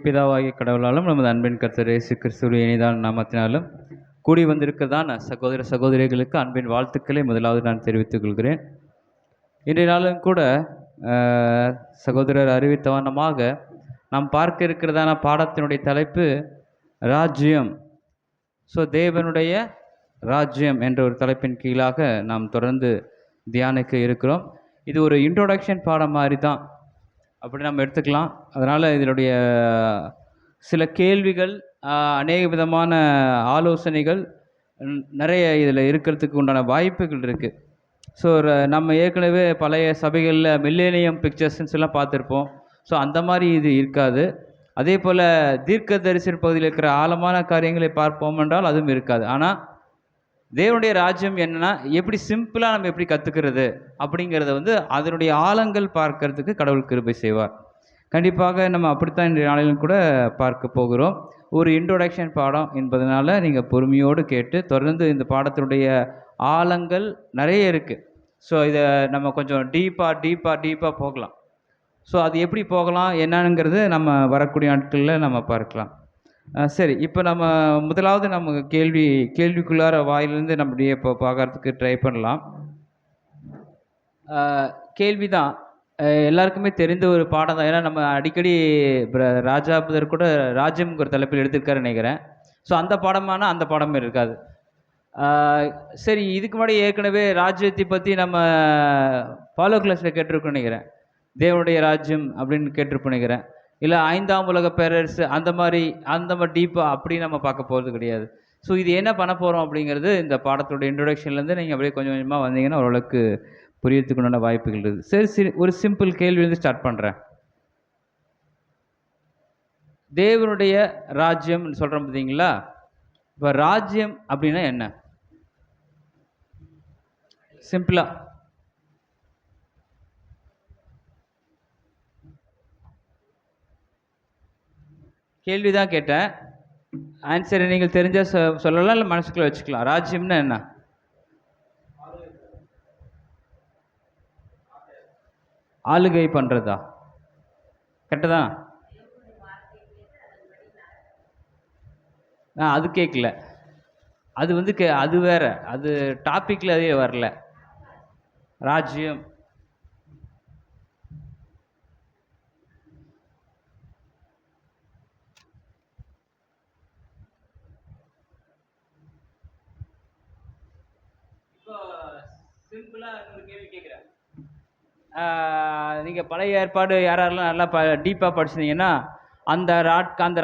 பிதாவாகிய கடவுளாலும் நமது அன்பின் கர்த்தர் இயேசு கிறிஸ்துவின் இனிதான நாமத்தினாலும் கூடி வந்திருக்கிறதான சகோதர சகோதரிகளுக்கு அன்பின் வாழ்த்துக்களை முதலாவது நான் தெரிவித்துக் கொள்கிறேன். இன்றைய நாளும் கூட சகோதரர் அறிவித்த வண்ணமாக நாம் பார்க்க இருக்கிறதான பாடத்தினுடைய தலைப்பு ராஜ்யம். ஸோ தேவனுடைய ராஜ்யம் என்ற ஒரு தலைப்பின் கீழாக நாம் தொடர்ந்து தியானிக்க இருக்கிறோம். இது ஒரு இன்ட்ரோடக்ஷன் பாடம் மாதிரி தான், அப்படி நம்ம எடுத்துக்கலாம். அதனால் இதனுடைய சில கேள்விகள், அநேக விதமான ஆலோசனைகள் நிறைய இதில் இருக்கிறதுக்கு உண்டான வாய்ப்புகள் இருக்குது. ஸோ நம்ம ஏற்கனவே பழைய சபைகளில் மில்லேனியம் பிக்சர்ஸ்ன்னு எல்லாம் பார்த்துருப்போம். ஸோ அந்த மாதிரி இது இருக்காது. அதே போல் தீர்க்க தரிசன பகுதியில் இருக்கிற ஆழமான காரியங்களை பார்ப்போம் என்றால் அதுவும் இருக்காது. ஆனால் தேவனுடைய ராஜ்யம் என்னன்னா எப்படி சிம்பிளாக நம்ம எப்படி கற்றுக்கிறது அப்படிங்கிறத அதனுடைய ஆழங்கள் பார்க்கறதுக்கு கடவுள் கிருபை செய்வார். கண்டிப்பாக நம்ம அப்படித்தான் இன்றைய நாளிலும் கூட பார்க்க போகிறோம். ஒரு இன்ட்ரோடக்ஷன் பாடம் என்பதனால நீங்கள் பொறுமையோடு கேட்டு தொடர்ந்து இந்த பாடத்தினுடைய ஆழங்கள் நிறைய இருக்குது. ஸோ இதை நம்ம கொஞ்சம் டீப்பாக போகலாம். ஸோ அது எப்படி போகலாம் என்னங்கிறது நம்ம வரக்கூடிய நாட்களில் நம்ம பார்க்கலாம். சரி, இப்போ நம்ம முதலாவது நம்ம கேள்விக்குள்ளார வாயிலிருந்து நம்முடைய இப்போ பார்க்கறதுக்கு ட்ரை பண்ணலாம். கேள்வி தான் எல்லாருக்குமே தெரிந்த ஒரு பாடம் தான். ஏன்னா நம்ம அடிக்கடி ராஜா புதர் கூட ராஜ்யம்ங்கிற தலைப்பில் எடுத்திருக்காரு நினைக்கிறேன். ஸோ அந்த பாடமான அந்த பாடமே இருக்காது. சரி, இதுக்கு முன்னாடி ஏற்கனவே ராஜ்யத்தை பற்றி நம்ம ஃபாலோ கிளாஸில் கேட்டிருக்கோம் நினைக்கிறேன். தேவனுடைய ராஜ்யம் அப்படின்னு கேட்டிருப்போம் நினைக்கிறேன். இல்லை 5ஆம் உலக பேரரசு அந்த மாதிரி டீப்பாக அப்படி நம்ம பார்க்க போகிறது கிடையாது. ஸோ இது என்ன பண்ண போகிறோம் அப்படிங்கிறது இந்த பாடத்தோட இன்ட்ரொடக்ஷன்லேருந்து நீங்கள் அப்படியே கொஞ்சம் கொஞ்சமாக வந்தீங்கன்னா ஓரளவுக்கு புரியறதுக்குண்டான வாய்ப்புகள் இருக்குது. சரி, ஒரு சிம்பிள் கேள்வியிலேருந்து ஸ்டார்ட் பண்ணுறேன். தேவனுடைய ராஜ்யம்னு சொல்கிறோம் பார்த்தீங்களா? இப்போ ராஜ்யம் அப்படின்னா என்ன? சிம்பிளாக கேள்வி தான் கேட்டேன். ஆன்சரை நீங்கள் தெரிஞ்சால் சொல்லலாம், இல்லை மனசுக்குள்ள வச்சுக்கலாம். ராஜ்யம்னா என்ன? ஆளுகை பண்ணுறதா? கரெக்டு தான். அது கேட்கல. அது அது வேற, அது டாப்பிக்கில் அதே வரல. ராஜ்யம் சிம்பிளாக ஒரு கேள்வி கேட்குறேன். நீங்கள் பழைய ஏற்பாடு யாரெல்லாம் நல்லா டீப்பாக படிச்சிருந்தீங்கன்னா அந்த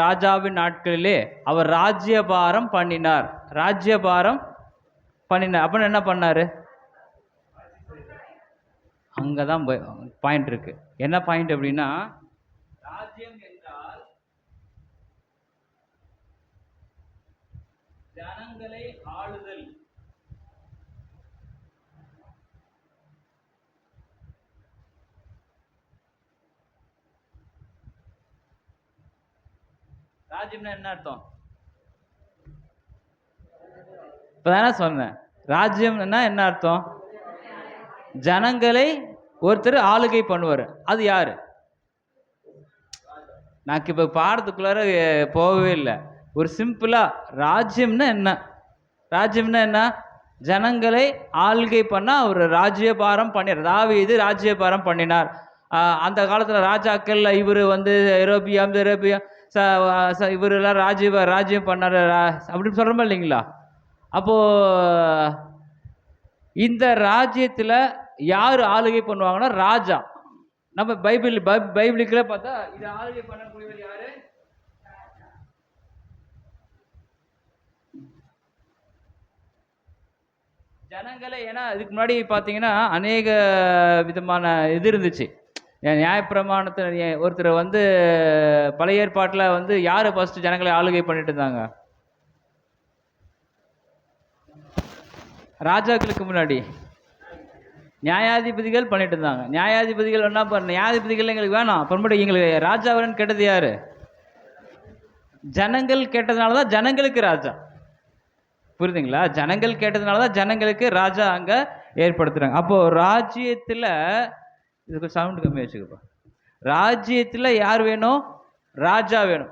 ராஜாவின் நாட்களிலே அவர் ராஜ்யபாரம் பண்ணினார். அப்படின்னு என்ன பண்ணார்? அங்கே தான் பாயிண்ட் இருக்கு. என்ன பாயிண்ட் அப்படின்னா, ராஜ்யம் என்றால் ஜனங்களை ஆளுதல். ராஜ்யம்னா என்ன அர்த்தம்? இப்பதானே சொன்னேன். ராஜ்யம்னா என்ன அர்த்தம்? ஜனங்களை ஒருத்தர் ஆளுகை பண்ணுவார். அது யாரு? நான் இப்போ பாடத்துக்குள்ளார போகவே இல்லை. ஒரு சிம்பிளா ராஜ்யம்னா என்ன? ஜனங்களை ஆளுகை பண்ணா அவர் ராஜ்யபாரம் பண்ணினார். தாவீது ராஜ்யபாரம் பண்ணினார். அந்த காலத்துல ராஜாக்கள் இவர் எரோபியாம் இவரெல்லாம் ராஜ்யம் பண்ணார் அப்படின்னு சொல்கிறோமா இல்லைங்களா? அப்போது இந்த ராஜ்யத்தில் யார் ஆளுகை பண்ணுவாங்கன்னா ராஜா. நம்ம பைபிளுக்குள்ள பார்த்தா இது ஆளுகை பண்ணக்கூடியவர் யாரு? ஜனங்களை. ஏன்னா இதுக்கு முன்னாடி பார்த்தீங்கன்னா அநேக விதமான இது இருந்துச்சு. நியாயப்பிரமாணத்தை ஒருத்தர் பழைய ஏற்பாட்டில் யார் ஃபர்ஸ்ட் ஜனங்களை ஆளுகை பண்ணிட்டு இருந்தாங்க? ராஜாக்களுக்கு முன்னாடி நியாயாதிபதிகள் பண்ணிட்டு இருந்தாங்க. நியாயாதிபதிகள் என்ன பண்ண? நியாயாதிபதிகள் எங்களுக்கு வேணாம், அப்புறமேட்டு எங்களுக்கு ராஜாவரன் கேட்டது யாரு? ஜனங்கள் கேட்டதுனால தான் ஜனங்களுக்கு ராஜா. புரியுதுங்களா? ஜனங்கள் கேட்டதுனால தான் ஜனங்களுக்கு ராஜா அங்கே ஏற்படுத்துகிறாங்க. அப்போது ராஜ்யத்தில் இதுக்கு சவுண்டு கம்மி வச்சுக்கப்பா. ராஜ்யத்தில் யார் வேணும்? ராஜா வேணும்.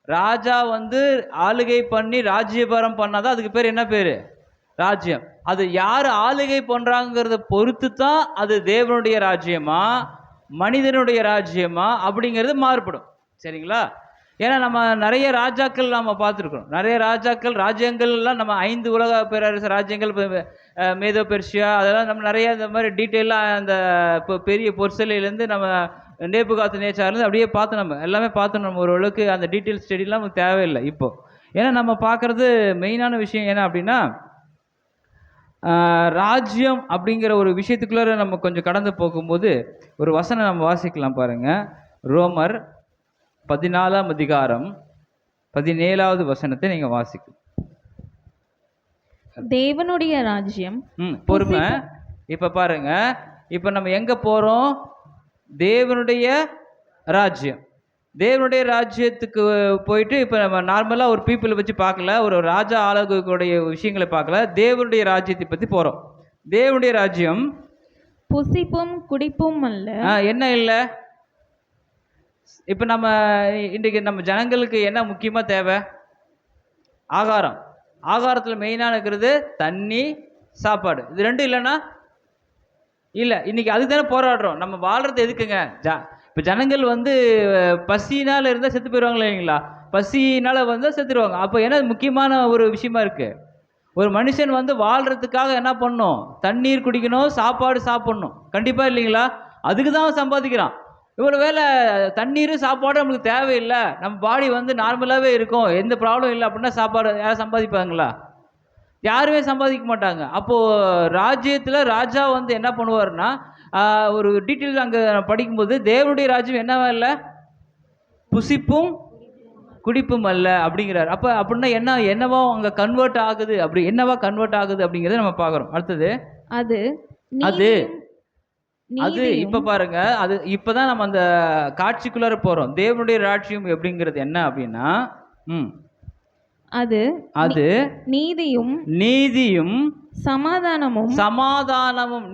ராஜா வந்து ஆளுகை பண்ணி ராஜ்யபாரம் பண்ணாதான் அதுக்கு பேர் என்ன பேரு? ராஜ்யம். அது யார் ஆளுகை பண்றாங்கிறத பொறுத்து தான் அது தேவனுடைய ராஜ்யமா மனிதனுடைய ராஜ்யமா அப்படிங்கிறது மாறுபடும். சரிங்களா? ஏன்னா நம்ம நிறைய ராஜாக்கள் நம்ம பார்த்துருக்கோம். நிறைய ராஜாக்கள் ராஜ்யங்கள்லாம் நம்ம 5 உலக பேரரசு ராஜ்யங்கள், மேதோ பெர்ஷியா, அதெல்லாம் நம்ம நிறைய இந்த மாதிரி டீட்டெயிலாக அந்த இப்போ பெரிய பொற்சிலையிலேருந்து நம்ம நேபுகாத்து நேச்சார்லேருந்து அப்படியே பார்த்து நம்ம எல்லாமே பார்த்து நம்ம ஓரளவுக்கு அந்த டீட்டெயில் ஸ்டடிலாம் நமக்கு தேவையில்லை இப்போ. ஏன்னா நம்ம பார்க்குறது மெயினான விஷயம் என்ன அப்படின்னா, ராஜ்யம் அப்படிங்கிற ஒரு விஷயத்துக்குள்ளே நம்ம கொஞ்சம் கடந்து போகும்போது ஒரு வசனம் நம்ம வாசிக்கலாம் பாருங்க. ரோமர் 14ஆம் அதிகாரம் 17வது வசனத்தை நீங்க வாசிக்கலாம். தேவனுடைய ராஜ்யம். பொறுமை. இப்ப பாருங்க, இப்ப நம்ம எங்க போறோம்? தேவனுடைய ராஜ்யம். தேவனுடைய ராஜ்யத்துக்கு போயிட்டு இப்போ நம்ம நார்மலாக ஒரு பீப்புளை வச்சு பார்க்கல, ஒரு ராஜா ஆளுடைய விஷயங்களை பார்க்கல, தேவனுடைய ராஜ்யத்தை பற்றி போகிறோம். தேவனுடைய ராஜ்யம் புசிப்பும் குடிப்பும் அல்ல. என்ன இல்லை? இப்போ நம்ம இன்றைக்கு நம்ம ஜனங்களுக்கு என்ன முக்கியமாக தேவை? ஆகாரம். ஆகாரத்தில் மெயினாக இருக்கிறது தண்ணி, சாப்பாடு. இது ரெண்டும் இல்லைன்னா இல்லை. இன்னைக்கு அதுக்கு தானே போராடுறோம். நம்ம வாழ்றது எதுக்குங்க? இப்போ ஜனங்கள் வந்து பசினால் இருந்தால் செத்து போயிடுவாங்க இல்லைங்களா? பசினால் வந்தால் செத்துருவாங்க. அப்போ என்ன முக்கியமான ஒரு விஷயமா இருக்குது? ஒரு மனுஷன் வந்து வாழ்கிறதுக்காக என்ன பண்ணணும்? தண்ணீர் குடிக்கணும், சாப்பாடு சாப்பிட்ணும். கண்டிப்பாக இல்லைங்களா? அதுக்கு தான் சம்பாதிக்கிறான். இவ்வளோ வேலை தண்ணீர் சாப்பாடு நம்மளுக்கு தேவையில்லை, நம்ம பாடி வந்து நார்மலாகவே இருக்கும், எந்த ப்ராப்ளம் இல்லை அப்படின்னா சாப்பாடு யாரும் சம்பாதிப்பாங்களா? யாருமே சம்பாதிக்க மாட்டாங்க. அப்போது ராஜ்யத்தில் ராஜா வந்து என்ன பண்ணுவார்னா, ஒரு டீட்டெயில் அங்கே படிக்கும்போது தேவனுடைய ராஜ்யம் என்னவா இல்லை? புசிப்பும் குடிப்பும் அல்ல அப்படிங்கிறார். அப்போ அப்படின்னா என்னவா அங்கே கன்வெர்ட் ஆகுது, அப்படி என்னவா கன்வெர்ட் ஆகுது அப்படிங்கிறத நம்ம பார்க்குறோம். அடுத்தது அது அது அது இப்போ பாருங்க, அது இப்போதான் நம்ம அந்த காட்சிக்குள்ளார போகிறோம். தேவனுடைய ராஜ்யம் எப்படிங்கிறது என்ன அப்படின்னா, அது அது நீதியும் சமாதானமும்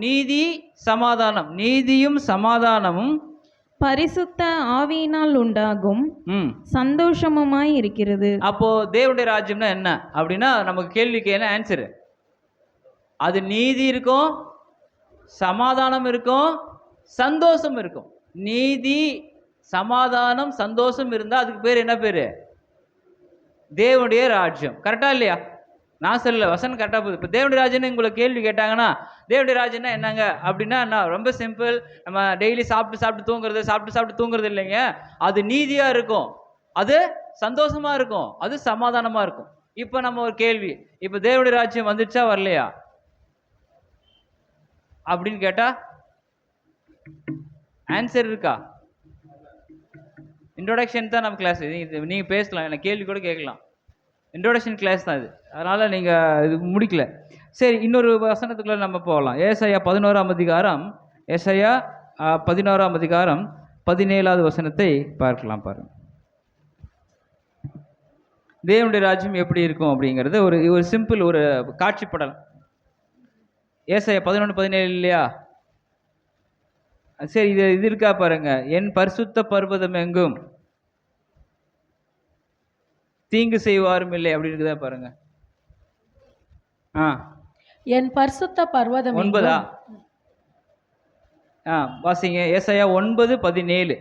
நீதி சமாதானம், நீதியும் சமாதானமும் பரிசுத்த ஆவியினால் உண்டாகும் சந்தோஷமுமாய் இருக்கிறது. அப்போ தேவனுடைய ராஜ்யம்னா என்ன அப்படின்னா, நமக்கு கேள்விக்கு என்ன ஆன்சரு? அது நீதி இருக்கும், சமாதானம் இருக்கும், சந்தோஷம் இருக்கும். நீதி, சமாதானம், சந்தோஷம் இருந்தால் அதுக்கு பேர் என்ன பேர்? தேவனுடைய ராஜ்யம். கரெக்டா இல்லையா? நான் சொல்லல, வசனம் கரெக்டாக போகுது. இப்போ தேவனுடைய ராஜ்யம்னு உங்களை கேள்வி கேட்டாங்கன்னா, தேவனுடைய ராஜ்யம்னா என்னங்க அப்படின்னா என்ன? ரொம்ப சிம்பிள். நம்ம டெய்லி சாப்பிட்டு தூங்குறது இல்லைங்க. அது நீதியாக இருக்கும், அது சந்தோஷமா இருக்கும், அது சமாதானமாக இருக்கும். இப்போ நம்ம ஒரு கேள்வி, இப்போ தேவனுடைய ராஜ்யம் வந்துச்சா வரலையா அப்படின்னு கேட்டால் ஆன்சர் இருக்கா? இன்ட்ரோடக்ஷன் தான் நம்ம கிளாஸ். நீங்கள் பேசலாம், எனக்கு கேள்வி கூட கேட்கலாம். இன்ட்ரோடக்ஷன் கிளாஸ் தான் இது, அதனால் நீங்கள் இது முடிக்கல. சரி, இன்னொரு வசனத்துக்குள்ள நம்ம போகலாம். ஏசாயா 11ஆம் அதிகாரம் 17வது வசனத்தை பார்க்கலாம். பாருங்க, தேவனுடைய ராஜ்யம் எப்படி இருக்கும் அப்படிங்கிறது ஒரு சிம்பிள் ஒரு காட்சிப்படலாம். ஏசாயா 11:17 இல்லையா? சரி, இது இருக்கா பாருங்க. என் பரிசுத்த பர்வதம் எங்கும் தீங்கு செய்வாரும் இல்லை அப்படி இருக்குதா பாருங்க. என் பரிசுத்த பர்வதம் 9. வாசிங்க. ஏசாயா 9:17.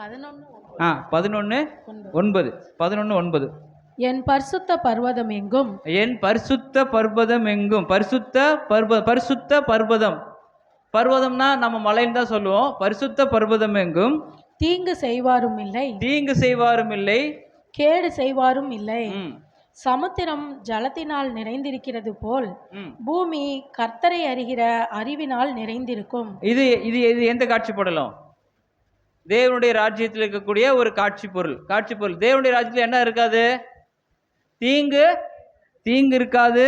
11:9. என் பரிசுத்த பர்வதம் எங்கும், என் பரிசுத்த பர்வதம் எங்கும். பரிசுத்த பர்வதம், பர்வதம்னா நம்ம மலைன்னு தான் சொல்லுவோம். பரிசுத்த பர்வதம் எங்கும் தீங்கு செய்வாரும் இல்லை, கேடு செய்வாரும் இல்லை. சமுத்திரம் ஜலத்தினால் நிறைந்திருக்கிறது போல் பூமி கர்த்தரை அறிகிற அறிவினால் நிறைந்திருக்கும். இது இது இது எந்த காட்சி படலாம்? தேவனுடைய ராஜ்யத்தில் இருக்கக்கூடிய ஒரு காட்சி பொருள். தேவனுடைய ராஜ்யத்தில் என்ன இருக்காது? தீங்கு இருக்காது,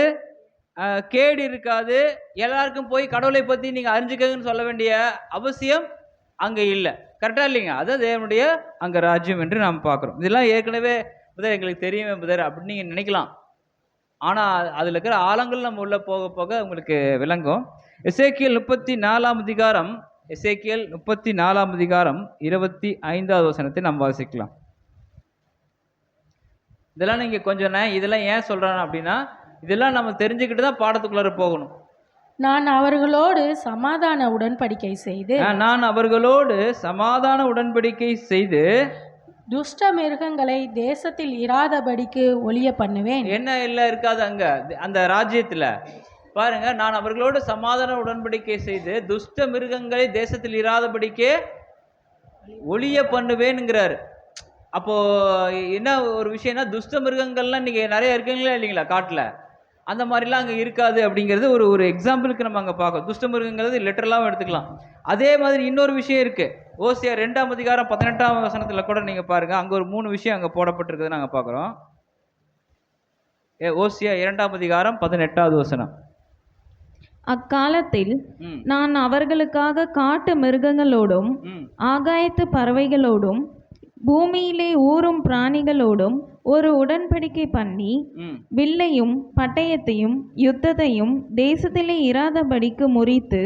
கேடு இருக்காது. எல்லாருக்கும் போய் கடவுளை பற்றி நீங்கள் அறிஞ்சுக்கன்னு சொல்ல வேண்டிய அவசியம் அங்கே இல்லை. கரெக்டாக இல்லைங்க? அதுதான் தேவனுடைய அங்கே ராஜ்யம் என்று நாம் பார்க்குறோம். இதெல்லாம் ஏற்கனவே புதர் எங்களுக்கு தெரியுமே புதர் அப்படின்னு நீங்கள் நினைக்கலாம். ஆனால் அதில் இருக்கிற ஆழங்கள் நம்ம உள்ளே போக போக உங்களுக்கு விளங்கும். எசேக்கியேல் 34ஆம் அதிகாரம் 25வது வசனத்தை நாம் வாசிக்கலாம். இதெல்லாம் நீங்கள் கொஞ்சம் இதெல்லாம் ஏன் சொல்கிறேன் அப்படின்னா, இதெல்லாம் நம்ம தெரிஞ்சுக்கிட்டு தான் பாடத்துக்குள்ளார போகணும். நான் அவர்களோடு சமாதான உடன்படிக்கை செய்து நான் அவர்களோடு சமாதான உடன்படிக்கை செய்து துஷ்ட மிருகங்களை தேசத்தில் இராதபடிக்கு ஒழிய பண்ணுவேன். என்ன இல்லை இருக்காது அங்க அந்த ராஜ்யத்துல பாருங்க, நான் அவர்களோடு சமாதான உடன்படிக்கை செய்து துஷ்ட மிருகங்களை தேசத்தில் இராதபடிக்கே ஒழிய பண்ணுவேன்ங்கிறாரு. அப்போ என்ன ஒரு விஷயம்னா, துஷ்ட மிருகங்கள்லாம் நீங்க நிறைய இருக்குங்களா இல்லைங்களா காட்டுல, அந்த மாதிரிலாம் அங்கே இருக்காது அப்படிங்கிறது ஒரு ஒரு எக்ஸாம்பிளுக்கு நம்ம அங்கே பார்க்கணும். துஷ்ட மிருகங்கிறது லிட்டரலாகவும் எடுத்துக்கலாம். அதே மாதிரி இன்னொரு விஷயம் இருக்கு. ஓசியா 2ஆம் அதிகாரம் 18ஆம் வசனத்தில் கூட நீங்கள் பாருங்க, அங்கே ஒரு 3 விஷயம் அங்கே போடப்பட்டிருக்குது நாங்கள் பார்க்குறோம். ஓசியா 2ஆம் அதிகாரம் 18வது வசனம். அக்காலத்தில் நான் அவர்களுக்காக காட்டு மிருகங்களோடும் ஆகாயத்து பறவைகளோடும் பூமியிலே ஊறும் பிராணிகளோடும் ஒரு உடன்படிக்கை பண்ணி வில்லையும் பட்டயத்தையும் யுத்தத்தையும் தேசத்திலே இராதபடிக்கு முறித்து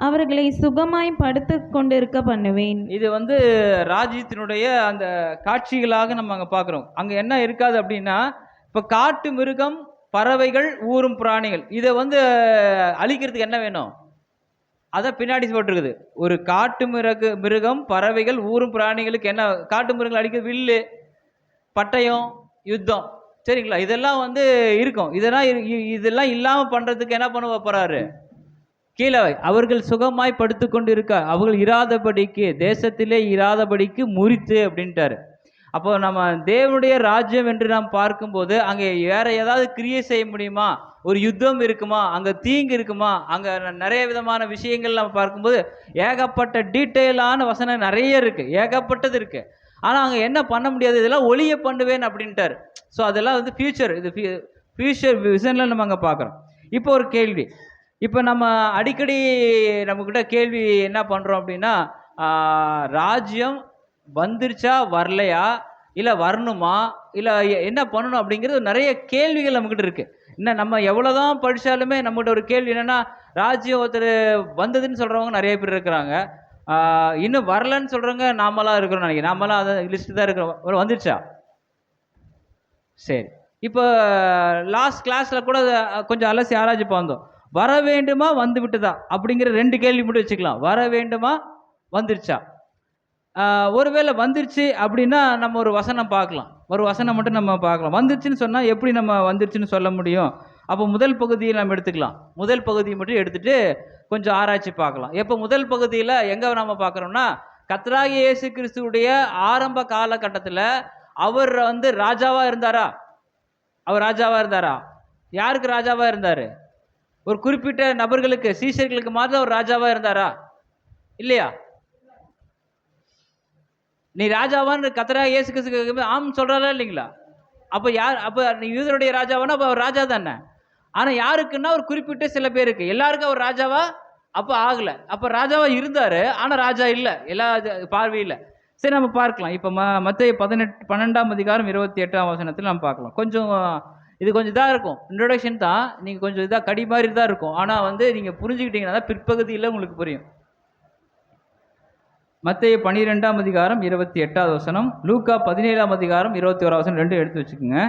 அவர்களை சுகமாய் படுத்து கொண்டிருக்க பண்ணுவேன். இது ராஜ்யத்தினுடைய அந்த காட்சிகளாக நம்ம அங்கே பார்க்குறோம். அங்கே என்ன இருக்காது அப்படின்னா, இப்போ காட்டு மிருகம், பறவைகள், ஊரும் பிராணிகள், இதை அழிக்கிறதுக்கு என்ன வேணும்? அதை பின்னாடி போட்டிருக்குது. ஒரு காட்டு மிருகம், பறவைகள், ஊரும் பிராணிகளுக்கு என்ன? காட்டு மிருகங்கள் அழிக்க வில்லு, பட்டயம், யுத்தம், சரிங்களா? இதெல்லாம் இருக்கும். இதெல்லாம் இல்லாமல் பண்ணுறதுக்கு என்ன பண்ண போறாரு? கீழே அவர்கள் சுகமாய் படுத்து கொண்டு இருக்க அவர்கள் இராதபடிக்கு, தேசத்திலே இராதபடிக்கு முறித்து அப்படின்ட்டாரு. அப்போ நம்ம தேவனுடைய ராஜ்யம் என்று நாம் பார்க்கும்போது அங்கே வேற ஏதாவது கிரியை செய்ய முடியுமா? ஒரு யுத்தம் இருக்குமா? அங்கே தீங்கு இருக்குமா? அங்கே நிறைய விதமான விஷயங்கள் நம்ம பார்க்கும்போது ஏகப்பட்ட டீட்டெயிலான வசனம் நிறைய இருக்கு, ஏகப்பட்டது இருக்கு. ஆனால் அங்கே என்ன பண்ண முடியாது? இதெல்லாம் ஒளிய பண்ணுவேன் அப்படின்ட்டார். ஸோ அதெல்லாம் ஃபியூச்சர், இது ஃபியூச்சர் விசனில் நம்ம அங்கே பார்க்குறோம். இப்போ ஒரு கேள்வி, இப்போ நம்ம அடிக்கடி நம்மக்கிட்ட கேள்வி என்ன பண்ணுறோம் அப்படின்னா, ராஜ்யம் வந்துருச்சா வரலையா, இல்லை வரணுமா, இல்லை என்ன பண்ணணும் அப்படிங்கிறது நிறைய கேள்விகள் நம்மக்கிட்ட இருக்குது. இன்னும் நம்ம எவ்வளோதான் படித்தாலுமே நம்மகிட்ட ஒரு கேள்வி என்னென்னா, ராஜ்யம் ஒருத்தர் வந்ததுன்னு சொல்கிறவங்க நிறைய பேர் இருக்கிறாங்க, இன்னும் வரலன்னு சொல்கிறவங்க நாமளாக இருக்கிறோம் நினைக்கிறேன். நாமளாம் அதை லிஸ்ட்டு தான் இருக்கிறோம். வந்துருச்சா? சரி, இப்போ லாஸ்ட் கிளாஸில் கூட கொஞ்சம் அலசி ஆராய்ச்சி பார்த்தோம். வர வேண்டுமா வந்து விட்டுதா அப்படிங்கிற 2 கேள்வி மட்டும் வச்சுக்கலாம். வர வேண்டுமா, வந்துருச்சா? ஒருவேளை வந்துருச்சு அப்படின்னா நம்ம ஒரு வசனம் பார்க்கலாம், ஒரு வசனம் மட்டும் நம்ம பார்க்கலாம். வந்துருச்சுன்னு சொன்னால் எப்படி நம்ம வந்துருச்சுன்னு சொல்ல முடியும்? அப்போ முதல் பகுதியை நம்ம எடுத்துக்கலாம். முதல் பகுதியை மட்டும் எடுத்துட்டு கொஞ்சம் ஆராய்ச்சி பார்க்கலாம். எப்போ முதல் பகுதியில் எங்கே நம்ம பார்க்குறோம்னா, கர்த்தராகிய இயேசு கிறிஸ்துவுடைய ஆரம்ப காலகட்டத்தில் அவர் ராஜாவாக இருந்தாரா? அவர் ராஜாவாக இருந்தாரா? யாருக்கு ராஜாவாக இருந்தார்? ஒரு குறிப்பிட்ட நபர்களுக்கு, சீஷர்களுக்கு மாத்திரம் அவர் ராஜாவாக இருந்தாரா? இல்லையா? நீ ராஜாவான்னு கர்த்தராகிய இயேசு கிறிஸ்து ஆம் சொல்றாரா இல்லைங்களா? அப்போ யார்? அப்போ நீ யூதருடைய ராஜாவானா அப்போ அவர் ராஜா தானே. ஆனால் யாருக்குன்னா ஒரு குறிப்பிட்ட சில பேருக்கு, எல்லாருக்கும் அவர் ராஜாவா அப்போ ஆகலை. அப்போ ராஜாவா இருந்தார், ஆனால் ராஜா இல்லை எல்லா பார்வையில். சரி, நம்ம பார்க்கலாம். இப்போ மத்தேயு 12ஆம் அதிகாரம் 28ஆம் வசனத்தில் நம்ம பார்க்கலாம். கொஞ்சம் இது கொஞ்சம் இதாக இருக்கும், இன்ட்ரோடக்ஷன் தான். நீங்கள் கொஞ்சம் இதாக கடி மாதிரி தான் இருக்கும், ஆனால் நீங்கள் புரிஞ்சுக்கிட்டீங்கன்னா தான் பிற்பகுதியில் உங்களுக்கு புரியும். மத்தேயு 12ஆம் அதிகாரம் 28வது வசனம், லூக்கா 17ஆம் அதிகாரம் 21வது வசனம், 2 எடுத்து வச்சுக்கோங்க.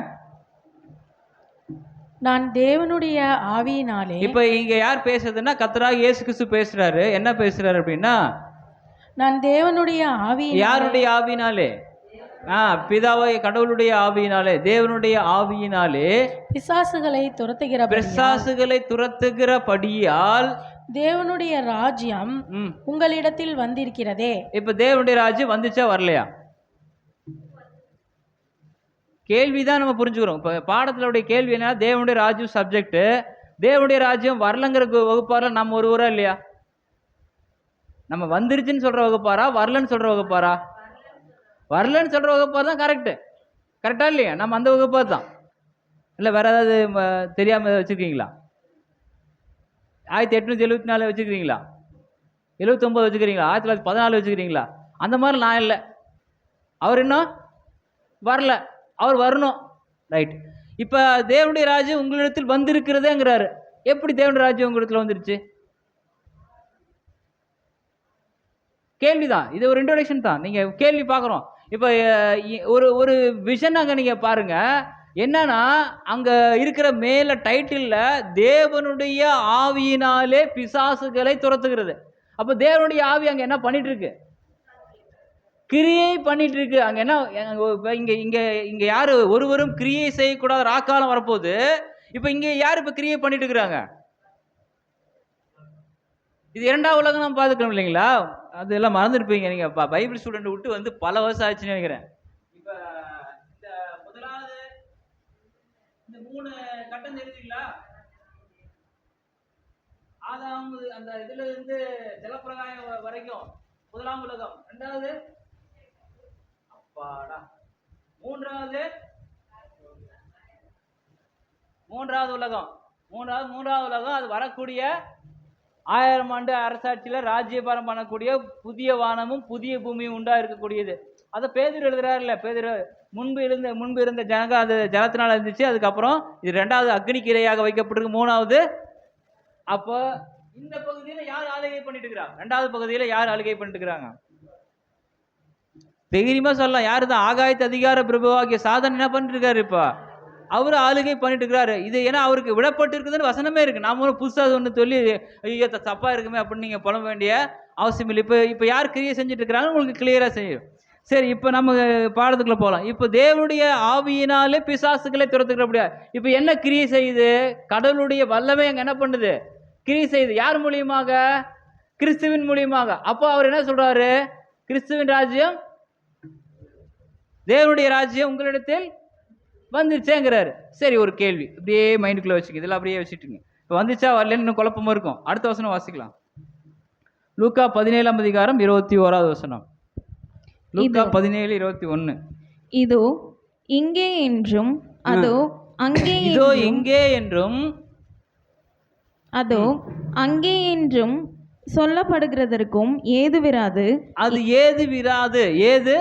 நான் தேவனுடைய ஆவியினாலே. இப்போ இங்க யார் பேசுறதுன்னா கர்த்தராகிய இயேசு கிறிஸ்து பேசுறாரு. என்ன பேசுறாரு அப்படின்னா, நான் தேவனுடைய ஆவியினாலே. யாருடைய ஆவியினாலே? பிதாவாகிய கடவுளுடைய ஆவியினாலே, தேவனுடைய ஆவியினாலே பிசாசுகளை துரத்துகிறபடியால் தேவனுடைய ராஜ்யம் உங்களிடத்தில் வந்திருக்கிறதே. இப்ப தேவனுடைய ராஜ்யம் வந்துச்சா வரலையா? கேள்விதான் நம்ம புரிஞ்சுக்கிறோம். இப்ப பாடத்தினுடைய கேள்வி என்ன? தேவனுடைய ராஜ்யம் சப்ஜெக்ட். தேவனுடைய ராஜ்யம் வரலங்கிற வகுப்பாரா நம்ம ஒருவரா இல்லையா? நம்ம வந்துருச்சுன்னு சொல்ற வகுப்பாரா, வரலன்னு சொல்ற வகுப்பாரா? வரலன்னு சொல்ற வகுப்பார் தான் கரெக்டா இல்லையா? நம்ம அந்த வகுப்பார் தான். இல்லை வேற ஏதாவது தெரியாம வச்சிருக்கீங்களா? 1874 வச்சுக்கிறீங்களா? 79 வச்சுக்கிறீங்களா? 1914 வச்சுக்கிறீங்களா? அந்த மாதிரி நான் இல்லை. அவர் இன்னும் வரல, அவர் வரணும். ரைட். இப்போ தேவனுடைய ராஜ்யம் உங்களிடத்தில் வந்திருக்கிறதேங்கிறாரு. எப்படி தேவனுடைய ராஜ்யம் உங்களிடத்தில் வந்துருச்சு? கேள்விதான். இது ஒரு இன்ட்ரோடக்ஷன் தான். நீங்கள் கேள்வி பார்க்குறோம். இப்போ ஒரு ஒரு விஷன் அங்கே நீங்கள் பாருங்கள். என்னன்னா அங்க இருக்கிற மேல டைட்டில்ல தேவனுடைய ஆவியினாலே பிசாசுகளை துரத்துகிறது. அப்ப தேவனுடைய ஆவி அங்க என்ன பண்ணிட்டு இருக்கு? கிரியை பண்ணிட்டு இருக்கு. அங்க என்ன, இங்க இங்க இங்க யாரு ஒருவரும் கிரியை செய்யக்கூடாத ராக்காலம் வரப்போகுது. இப்ப இங்க யாரு இப்ப கிரியை பண்ணிட்டு இருக்கிறாங்க? இது இரண்டாவது உலகம் நம்ம பார்த்துக்கணும் இல்லைங்களா? அதெல்லாம் மறந்துருப்பீங்க நீங்க. பைபிள் ஸ்டூடெண்ட் விட்டு வந்து பல வருஷம் ஆச்சுன்னு நினைக்கிறேன். இப்ப இந்த முதலாவது இந்த 3 கட்டம் தெரியுதுங்களா? ஆதாம் அந்த இதுல இருந்து ஜலப்பிரகாயம் வரைக்கும் முதலாம் உலகம். இரண்டாவது அப்பாடா மூன்றாவது உலகம். மூன்றாவது உலகம் அது வரக்கூடிய 1000 ஆண்டு அரசாட்சியில ராஜ்யபாரம் பண்ணக்கூடிய புதிய வானமும் புதிய பூமியும் உண்டா இருக்கக்கூடியது. அதை பேதுரு எழுதுறாருல்ல. பேதுரு முன்பு இருந்த ஜனங்க அது ஜலத்தினால இருந்துச்சு. அதுக்கப்புறம் இது 2வது அக்னிக்கு இரையாக வைக்கப்பட்டிருக்கு. 3வது. அப்போ இந்த பகுதியில யார் ஆளுகை பண்ணிட்டு இருக்கிறாங்க? 2வது பகுதியில யார் ஆளுகை பண்ணிட்டு இருக்கிறாங்க? தைரியமா சொல்லலாம். யாரு தான்? ஆகாயத்து அதிகார பிரபுவாகிய சாதன் என்ன பண்ணிட்டு இருக்காரு? இப்ப அவரு ஆளுகை பண்ணிட்டு இருக்கிறாரு. இது ஏன்னா அவருக்கு விடப்பட்டு இருக்குதுன்னு வசனமே இருக்கு. நாம புதுசா ஒன்று சொல்லி ஐயோ தப்பா இருக்குமே அப்படின்னு நீங்க புலம்ப வேண்டிய அவசியம் இல்லை. இப்ப யார் கிரியை செஞ்சுட்டு இருக்கிறாங்க உங்களுக்கு கிளியரா செய்யும். சரி, இப்ப நம்ம பாடத்துக்குள்ள போகலாம். இப்ப தேவனுடைய ஆவியினாலே பிசாசுகளை துரத்துக்கிற அப்படியா? இப்ப என்ன கிரியை செய்யுது? கடவுளுடைய வல்லமை அங்க என்ன பண்ணுது? கிரியை செய்யுது. யார் மூலியமாக? கிறிஸ்துவின் மூலியமாக. அப்போ அவர் என்ன சொல்றாரு? கிறிஸ்துவின் ராஜ்யம், தேவனுடைய ராஜ்யம் உங்களிடத்தில் வந்துருச்சேங்கிறாரு. சரி, ஒரு கேள்வி அப்படியே மைண்டுக்குள்ள வச்சுக்க. இதெல்லாம் அப்படியே வச்சுட்டுங்க. இப்போ வந்துச்சா வரலன்னு இன்னும் குழப்பமா இருக்கும். அடுத்த வசனம் வாசிக்கலாம். லூக்கா 17ஆம் அதிகாரம் 21வது வசனம். லூக்கா 17:21. இதோ இங்கே என்றும் அதோ அங்கே இதோ இங்கே என்றும் அதோ அங்கே என்றும் சொல்லப்படுகிறதற்கும் ஏது விராது. அது ஏது விராது. ஏது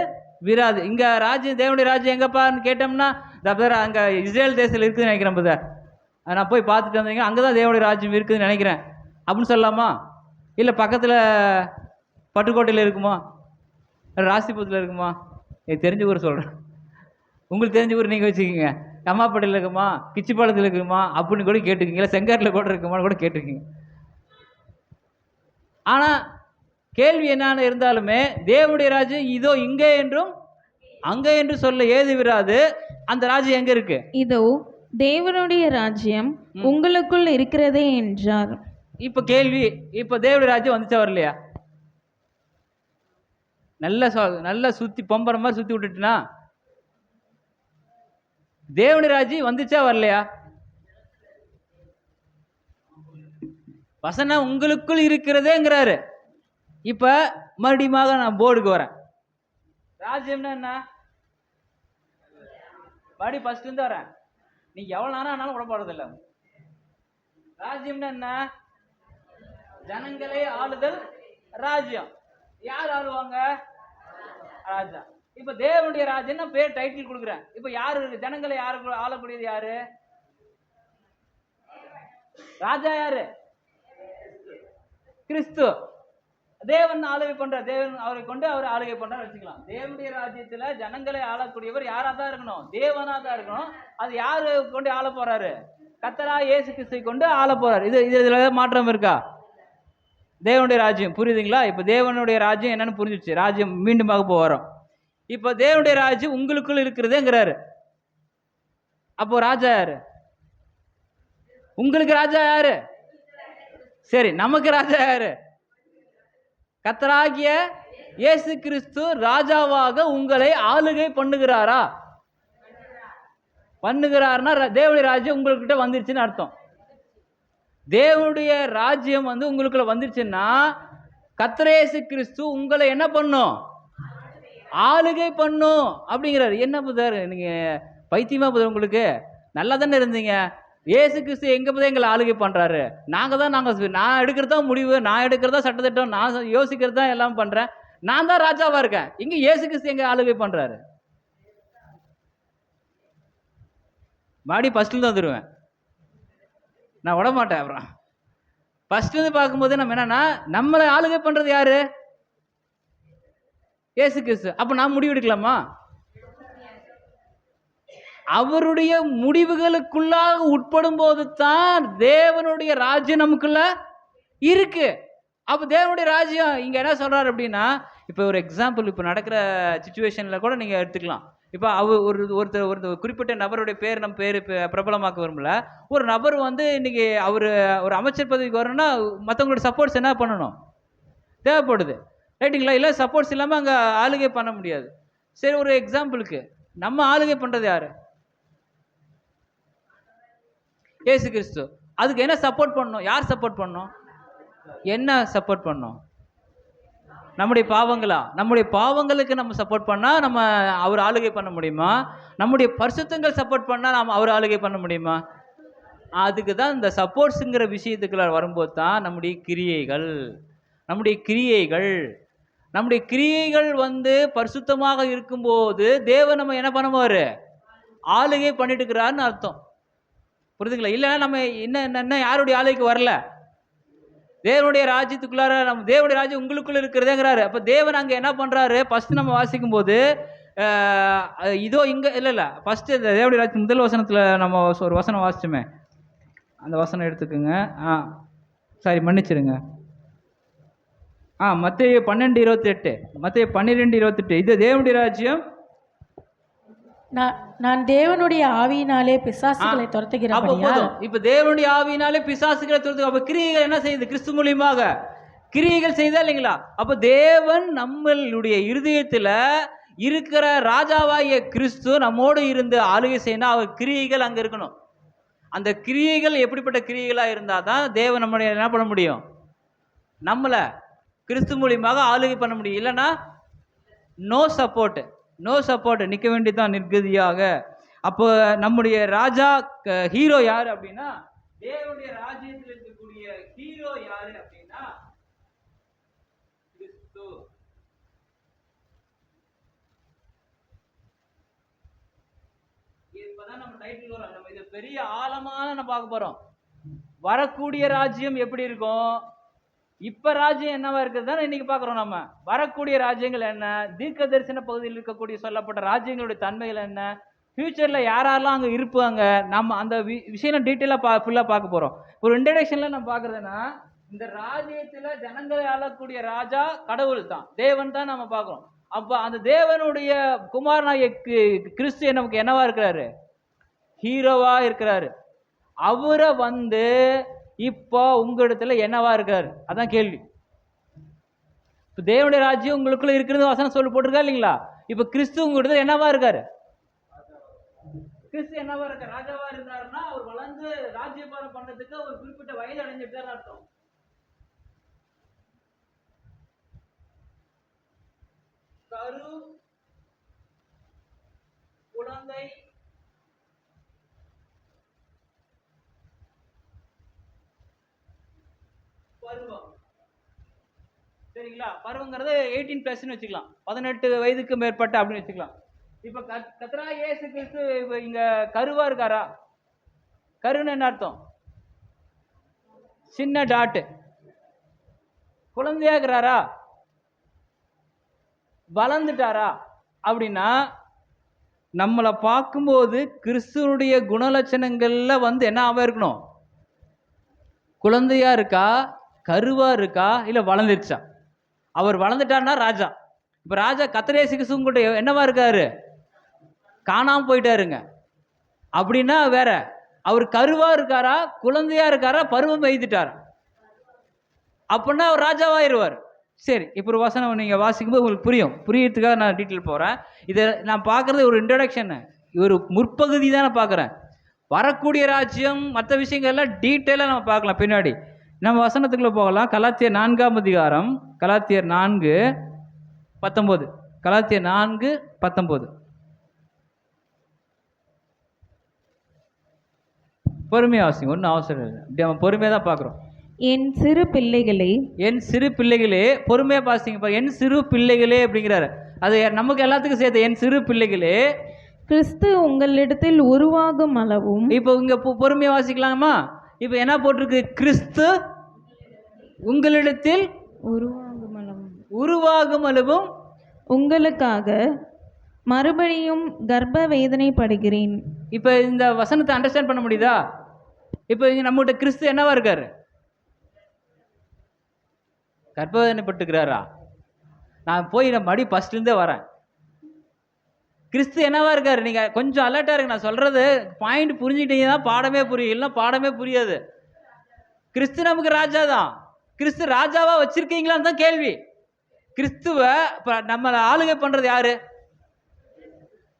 விராது. இங்க ராஜ்யம், தேவனுடைய ராஜ்யம் எங்கப்பான்னு கேட்டோம்னா அங்க இஸ்ரேல் தேசத்தில் இருக்குதுன்னு நினைக்கிறேன் பிரதர். நான் போய் பார்த்துட்டு வந்தீங்க, அங்கதான் தேவனுடைய ராஜ்யம் இருக்குதுன்னு நினைக்கிறேன் அப்படின்னு சொல்லலாமா? இல்லை பக்கத்தில் பட்டுக்கோட்டையில் இருக்குமா? ராசிபுரத்தில் இருக்குமா? எனக்கு தெரிஞ்ச ஊர் சொல்கிறேன். உங்களுக்கு தெரிஞ்ச ஊர் நீங்கள் வச்சுக்கிங்க. அம்மாப்பேட்டையில் இருக்குமா? கிச்சிப்பாளத்தில் இருக்குமா அப்படின்னு கூட கேட்டுக்கிங்க. இல்லை செங்காட்டில் கூட இருக்குமான்னு கூட கேட்டுக்கிங்க. ஆனால் கேள்வி என்னன்னு இருந்தாலுமே தேவனுடைய ராஜ்யம் இதோ இங்கே என்றும் அங்கே என்று சொல்ல ஏது விராது. அந்த ராஜ்யம் எங்க இருக்கு? இதோ தேவனுடைய ராஜ்யம் உங்களுக்குள் இருக்கிறதே என்றார். இப்ப கேள்வி, இப்ப தேவனுடைய ராஜ்யம் வந்துச்சா வரலையா? நல்ல சுத்தி பொம்பர மாதிரி சுத்தி விட்டுட்டுனா தேவனுடைய ராஜ்யம் வந்துச்சா வரலையா? வசனம் உங்களுக்குள் இருக்கிறதேங்கிறாரு. இப்ப மறுபடியும் நான் போர்டுக்கு வரேன். ராஜ்யம்னா என்ன? மறுபடியும் ஃபர்ஸ்ட் இருந்து வரேன். நீங்க எவ்வளவு நேரம் ஆனாலும் விட போறது இல்லை. ராஜ்யம்னா என்ன? ஜனங்களை ஆளுதல் ராஜ்யம். யார் ஆளுவாங்க? ராஜா. இப்ப தேவனுடைய ராஜ்யம் பேர் டைட்டில் கொடுக்குறேன். இப்ப யாரு ஜனங்களை யாரு ஆளக்கூடியது? யாரு ராஜா? யாரு? கிறிஸ்து. தேவன் ஆளுகை பண்றார். தேவன் அவரை கொண்டு அவர் ஆளுகை பண்றார் வச்சுக்கலாம். தேவனுடைய ராஜ்யத்துல ஜனங்களை ஆளக்கூடியவர் யாரா தான் இருக்கணும்? தேவனா தான் இருக்கணும். அது யாரு கொண்டு ஆள போறாரு? கர்த்தராகிய இயேசு கிறிஸ்துவை கொண்டு ஆள போறாரு. இதுல மாற்றம் இருக்கா? தேவனுடைய ராஜ்யம் புரியுதுங்களா? இப்ப தேவனுடைய ராஜ்யம் என்னன்னு புரிஞ்சிச்சு. ராஜ்யம் மீண்டும் போறோம். இப்ப தேவனுடைய ராஜ்யம் உங்களுக்குள் இருக்கிறதுங்கிறாரு. அப்போ ராஜா யாரு? உங்களுக்கு ராஜா யாரு? சரி, நமக்கு ராஜா யாரு? கர்த்தராகிய இயேசு கிறிஸ்து ராஜாவாக உங்களை ஆளுகை பண்ணுகிறாரா? பண்ணுகிறார்னா தேவனுடைய ராஜ்யம் உங்கள்கிட்ட வந்துருச்சுன்னு அர்த்தம். தேவனுடைய ராஜ்யம் உங்களுக்குள்ள வந்துருச்சுன்னா கர்த்தர் இயேசு கிறிஸ்து உங்களை என்ன பண்ணும்? ஆளுகை பண்ணும் அப்படிங்கிறாரு. என்ன புதர் நீங்க பைத்தியமா புதர்? உங்களுக்கு நல்லா தானே இருந்தீங்க. இயேசு கிறிஸ்து எங்க போய் எங்களை ஆளுகை பண்றாரு. நான் எடுக்கிறதா முடிவு, நான் எடுக்கிறதா சட்டத்திட்டம், நான் யோசிக்கிறதா எல்லாம் பண்றேன். நான் தான் ராஜாவா இருக்கேன். இங்க இயேசு கிறிஸ்து எங்க ஆளுகை பண்றாரு? மாடி ஃபர்ஸ்ட்ல தான் வந்துடுவேன். நான் விட மாட்டேன். அப்புறம் ஃபர்ஸ்ட் இருந்து பார்க்கும்போது நம்ம என்னன்னா, நம்மளை ஆளுகை பண்றது யாரு? இயேசு கிறிஸ்து. அப்ப நான் முடிவு எடுக்கலாமா? அவருடைய முடிவுகளுக்குள்ளாக உட்படும் போது தான் தேவனுடைய ராஜ்யம் நமக்குள்ள இருக்கு. அப்போ தேவனுடைய ராஜ்யம் இங்கே என்ன சொல்கிறார் அப்படின்னா, இப்போ ஒரு எக்ஸாம்பிள், இப்போ நடக்கிற சுச்சுவேஷனில் கூட நீங்கள் எடுத்துக்கலாம். இப்போ ஒருத்தர் குறிப்பிட்ட நபருடைய பேர் நம்ம பேர் பிரபலமாக்க விரும்பல. ஒரு நபர் வந்து இன்னைக்கு அவர் ஒரு அமைச்சர் பதவிக்கு வரணும்னா மற்றவங்களோட சப்போர்ட்ஸ் என்ன பண்ணணும், தேவைப்படுது, ரைட்டுங்களா? இல்லை சப்போர்ட்ஸ் இல்லாமல் அங்கே ஆளுகை பண்ண முடியாது. சரி, ஒரு எக்ஸாம்பிளுக்கு நம்ம ஆளுகை பண்ணுறது யார்? இயேசு கிறிஸ்து. அதுக்கு என்ன சப்போர்ட் பண்ணணும்? யார் சப்போர்ட் பண்ணணும்? என்ன சப்போர்ட் பண்ணணும்? நம்முடைய பாவங்களா? நம்முடைய பாவங்களுக்கு நம்ம சப்போர்ட் பண்ணால் நம்ம அவர் ஆளுகை பண்ண முடியுமா? நம்முடைய பரிசுத்தங்கள் சப்போர்ட் பண்ணால் நம்ம அவர் ஆளுகை பண்ண முடியுமா? அதுக்கு தான் இந்த சப்போர்ட்ஸுங்கிற விஷயத்துக்குள்ள வரும்போது தான் நம்முடைய கிரியைகள் வந்து பரிசுத்தமாக இருக்கும்போது தேவன் நம்ம என்ன பண்ணுவார்? ஆளுகை பண்ணிட்டு இருக்கிறாருன்னு அர்த்தம். புரியுதுங்களா? இல்லைன்னா நம்ம என்ன யாருடைய ஆளுகைக்கு வரல, தேவனுடைய ராஜ்யத்துக்குள்ளார நம்ம தேவனுடைய ராஜ்யம் உங்களுக்குள்ள இருக்கிறதேங்கிறாரு. அப்போ தேவன் அங்கே என்ன பண்ணுறாரு? ஃபஸ்ட்டு நம்ம வாசிக்கும் போது இதோ இங்கே இல்லை ஃபஸ்ட்டு இந்த தேவனுடைய ராஜ்யம் முதல் வசனத்தில் நம்ம ஒரு வசனம் வாசிச்சோமே, அந்த வசனம் எடுத்துக்கோங்க. சாரி, மன்னிச்சிருங்க. மத்தேயு 12:28, மத்தேயு 12:28. இது தேவனுடைய ராஜ்யம். நான் தேவனுடைய ஆவியினாலே பிசாசுகளை துரத்துகிறேன். இப்ப தேவனுடைய ஆவியினாலே பிசாசுகளை துரத்து. அப்ப கிரியைகள் என்ன செய்யுது? கிறிஸ்து மூலியமாக கிரியைகள் செய்தா இல்லைங்களா? அப்ப தேவன் நம்மளுடைய இருதயத்துல இருக்கிற ராஜாவாகிய கிறிஸ்து நம்மோடு இருந்து ஆளுகை செய்யணும். அவர் கிரியைகள் அங்க இருக்கணும். அந்த கிரியைகள் எப்படிப்பட்ட கிரியைகளா இருந்தாதான் தேவன் நம்ம என்ன பண்ண முடியும்? நம்மள கிறிஸ்து மூலியமாக ஆளுகை பண்ண முடியும். இல்லைன்னா நோ சப்போர்ட், நிற்க வேண்டியதான் நிர்கதியாக. அப்போ நம்முடைய ராஜா ஹீரோ யாரு அப்படின்னா, தேவனுடைய ராஜ்யத்தில் இருக்கக்கூடிய ஹீரோ யாரு அப்படின்னா கிறிஸ்து. இப்பதான் நம்ம டைட்டில் வரும். நம்ம இது பெரிய ஆழமான நம்ம பார்க்க போறோம். வரக்கூடிய ராஜ்யம் எப்படி இருக்கும், இப்ப ராஜ்யம் என்னவா இருக்குதுதான் இன்னைக்கு பாக்குறோம். நம்ம வரக்கூடிய ராஜ்யங்கள் என்ன, தீர்க்க தரிசன பகுதியில் இருக்கக்கூடிய சொல்லப்பட்ட ராஜ்யங்களுடைய தன்மைகள் என்ன, ஃபியூச்சர்ல யாரெல்லாம் அங்க இருப்பாங்க, நம்ம அந்த விஷயம் டீட்டெயிலா ஃபுல்லா பார்க்க போறோம். ஒரு இன்ட்ரடக்ஷன்ல நம்ம பாக்குறதுன்னா, இந்த ராஜ்யத்துல ஜனங்களை ஆளக்கூடிய ராஜா கடவுள் தான், தேவன் தான் நம்ம பார்க்கிறோம். அப்ப அந்த தேவனுடைய குமாரனாகிய கிறிஸ்து நமக்கு என்னவா இருக்கிறாரு? ஹீரோவா இருக்கிறாரு. அவரை வந்து இப்போ உங்க இடத்துல என்னவா இருக்காரு? அதான் கேள்வி. இப்ப தேவனுடைய ராஜ்யம் உங்களுக்குள்ள இருக்கிறது வசனம் சொல்லி போட்டிருக்கா இல்லைங்களா? இப்ப கிறிஸ்து உங்க இடத்துல என்னவா இருக்காரு? கிறிஸ்து என்னவா இருக்காரு? ராஜாவா இருந்தாருன்னா அவர் வளர்ந்து ராஜ்யபாரம் பண்றதுக்கு ஒரு குறிப்பிட்ட வயது அடைஞ்சிட்டு அர்த்தம். கரு, குழந்தை, பருவம். சரிங்களா? பருவங்கிறது 18+ வச்சுக்கலாம், 18 வயதுக்கு மேற்பட்ட அப்படின்னு வச்சுக்கலாம். இப்ப கத்ரா இயேசு கிறிஸ்து இங்க கருவா இருக்காரா? கருன்னு என்ன அர்த்தம்? சின்ன டாட்டு. குழந்தையா இருக்கிறாரா? வளர்ந்துட்டாரா? அப்படின்னா நம்மளை பார்க்கும்போது கிறிஸ்துவனுடைய குணலட்சணங்கள்ல வந்து என்ன ஆவா இருக்கணும்? குழந்தையா இருக்கா, கருவா இருக்கா, இல்ல வளர்ந்துருச்சா? அவர் வளர்ந்துட்டார்னா ராஜா. இப்ப ராஜா கர்த்தரேசு கிறிஸ்து என்னவா இருக்காரு? காணாம போயிட்டாருங்க. அப்படின்னா வேற. அவர் கருவா இருக்காரா, குழந்தையா இருக்காரா, பருவம் எய்துட்டாரா? அப்படின்னா அவர் ராஜாவாயிருவார். சரி, இப்போ ஒரு வசனம் நீங்க வாசிக்கும்போது உங்களுக்கு புரியறதுக்காக நான் டீட்டெயில் போறேன். இதை நான் பார்க்கறது ஒரு இன்ட்ரடக்ஷன், ஒரு முற்பகுதி தான் நான் பார்க்குறேன். வரக்கூடிய ராஜ்யம் மற்ற விஷயங்கள்லாம் டீட்டெயிலாக நம்ம பார்க்கலாம் பின்னாடி. நம்ம வசனத்துக்குள்ள போகலாம். கலாத்தியர் 4ஆம் அதிகாரம், கலாத்தியர் 4:19. கலாத்தியர் 4:19. பொறுமையாக வாசிங்க, ஒன்றும் அவசரம் இல்லை. இப்படி நம்ம பொறுமையாக தான் பார்க்குறோம். என் சிறு பிள்ளைகளே, பொறுமையாக பாசிங்க. என் சிறு பிள்ளைகளே அப்படிங்கிறாரு. அது நமக்கு எல்லாத்துக்கும் சேர்த்து என் சிறு பிள்ளைகளே, கிறிஸ்து உங்களிடத்தில் உருவாகும் அளவும். இப்போ இங்க பொறுமையாக வாசிக்கலாமா? இப்போ என்ன போட்டிருக்கு? கிறிஸ்து உங்களிடத்தில் உருவாகும் அளவும் உங்களுக்காக மறுபடியும் கர்ப்ப வேதனைப்படுகிறேன். இப்போ இந்த வசனத்தை அண்டர்ஸ்டாண்ட் பண்ண முடியுதா? இப்போ நம்மகிட்ட கிறிஸ்து என்னவா இருக்காரு? கர்ப்பவேதனைப்பட்டுக்கிறாரா? நான் போய் நான் மறுபடியும் ஃபர்ஸ்ட்லேருந்தே வரேன். கிறிஸ்து என்னவா இருக்காரு? நீங்கள் கொஞ்சம் அலர்ட்டாக இருக்கு. நான் சொல்கிறது பாயிண்ட் புரிஞ்சுக்கிட்டீங்கன்னா பாடமே புரியும், இல்லைன்னா பாடமே புரியாது. கிறிஸ்து நமக்கு ராஜா தான். கிறிஸ்து ராஜாவா வச்சிருக்கீங்களான்னு தான் கேள்வி. கிறிஸ்துவை இப்போ நம்மளை ஆளுகை பண்ணுறது யாரு?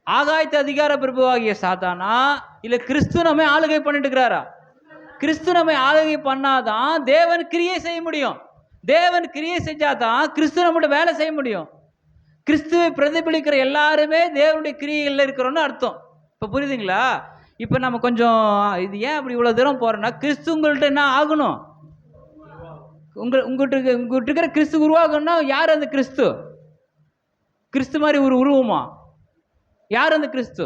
ஆகாயத்து அதிகார பிரபுவாகிய சாத்தானா, இல்லை கிறிஸ்து நம்ம ஆளுகை பண்ணிட்டு இருக்கிறாரா? கிறிஸ்து நம்ம ஆளுகை பண்ணாதான் தேவன் கிரியை செய்ய முடியும். தேவன் கிரியை செஞ்சாதான் கிறிஸ்து நம்மகிட்ட வேலை செய்ய முடியும். கிறிஸ்துவை பிரதிபலிக்கிற எல்லாருமே தேவனுடைய கிரியைகளில் இருக்கிறோன்னு அர்த்தம். இப்போ புரியுதுங்களா? இப்போ நம்ம கொஞ்சம் இது ஏன் அப்படி இவ்வளோ தூரம் போகிறோன்னா, கிறிஸ்து உங்கள்கிட்ட என்ன ஆகணும்? உங்கள்கிட்ட இருக்கிற கிறிஸ்து உருவாகணும்னா யார் அந்த கிறிஸ்து? கிறிஸ்து மாதிரி ஒரு உருவமா? யார் அந்த கிறிஸ்து?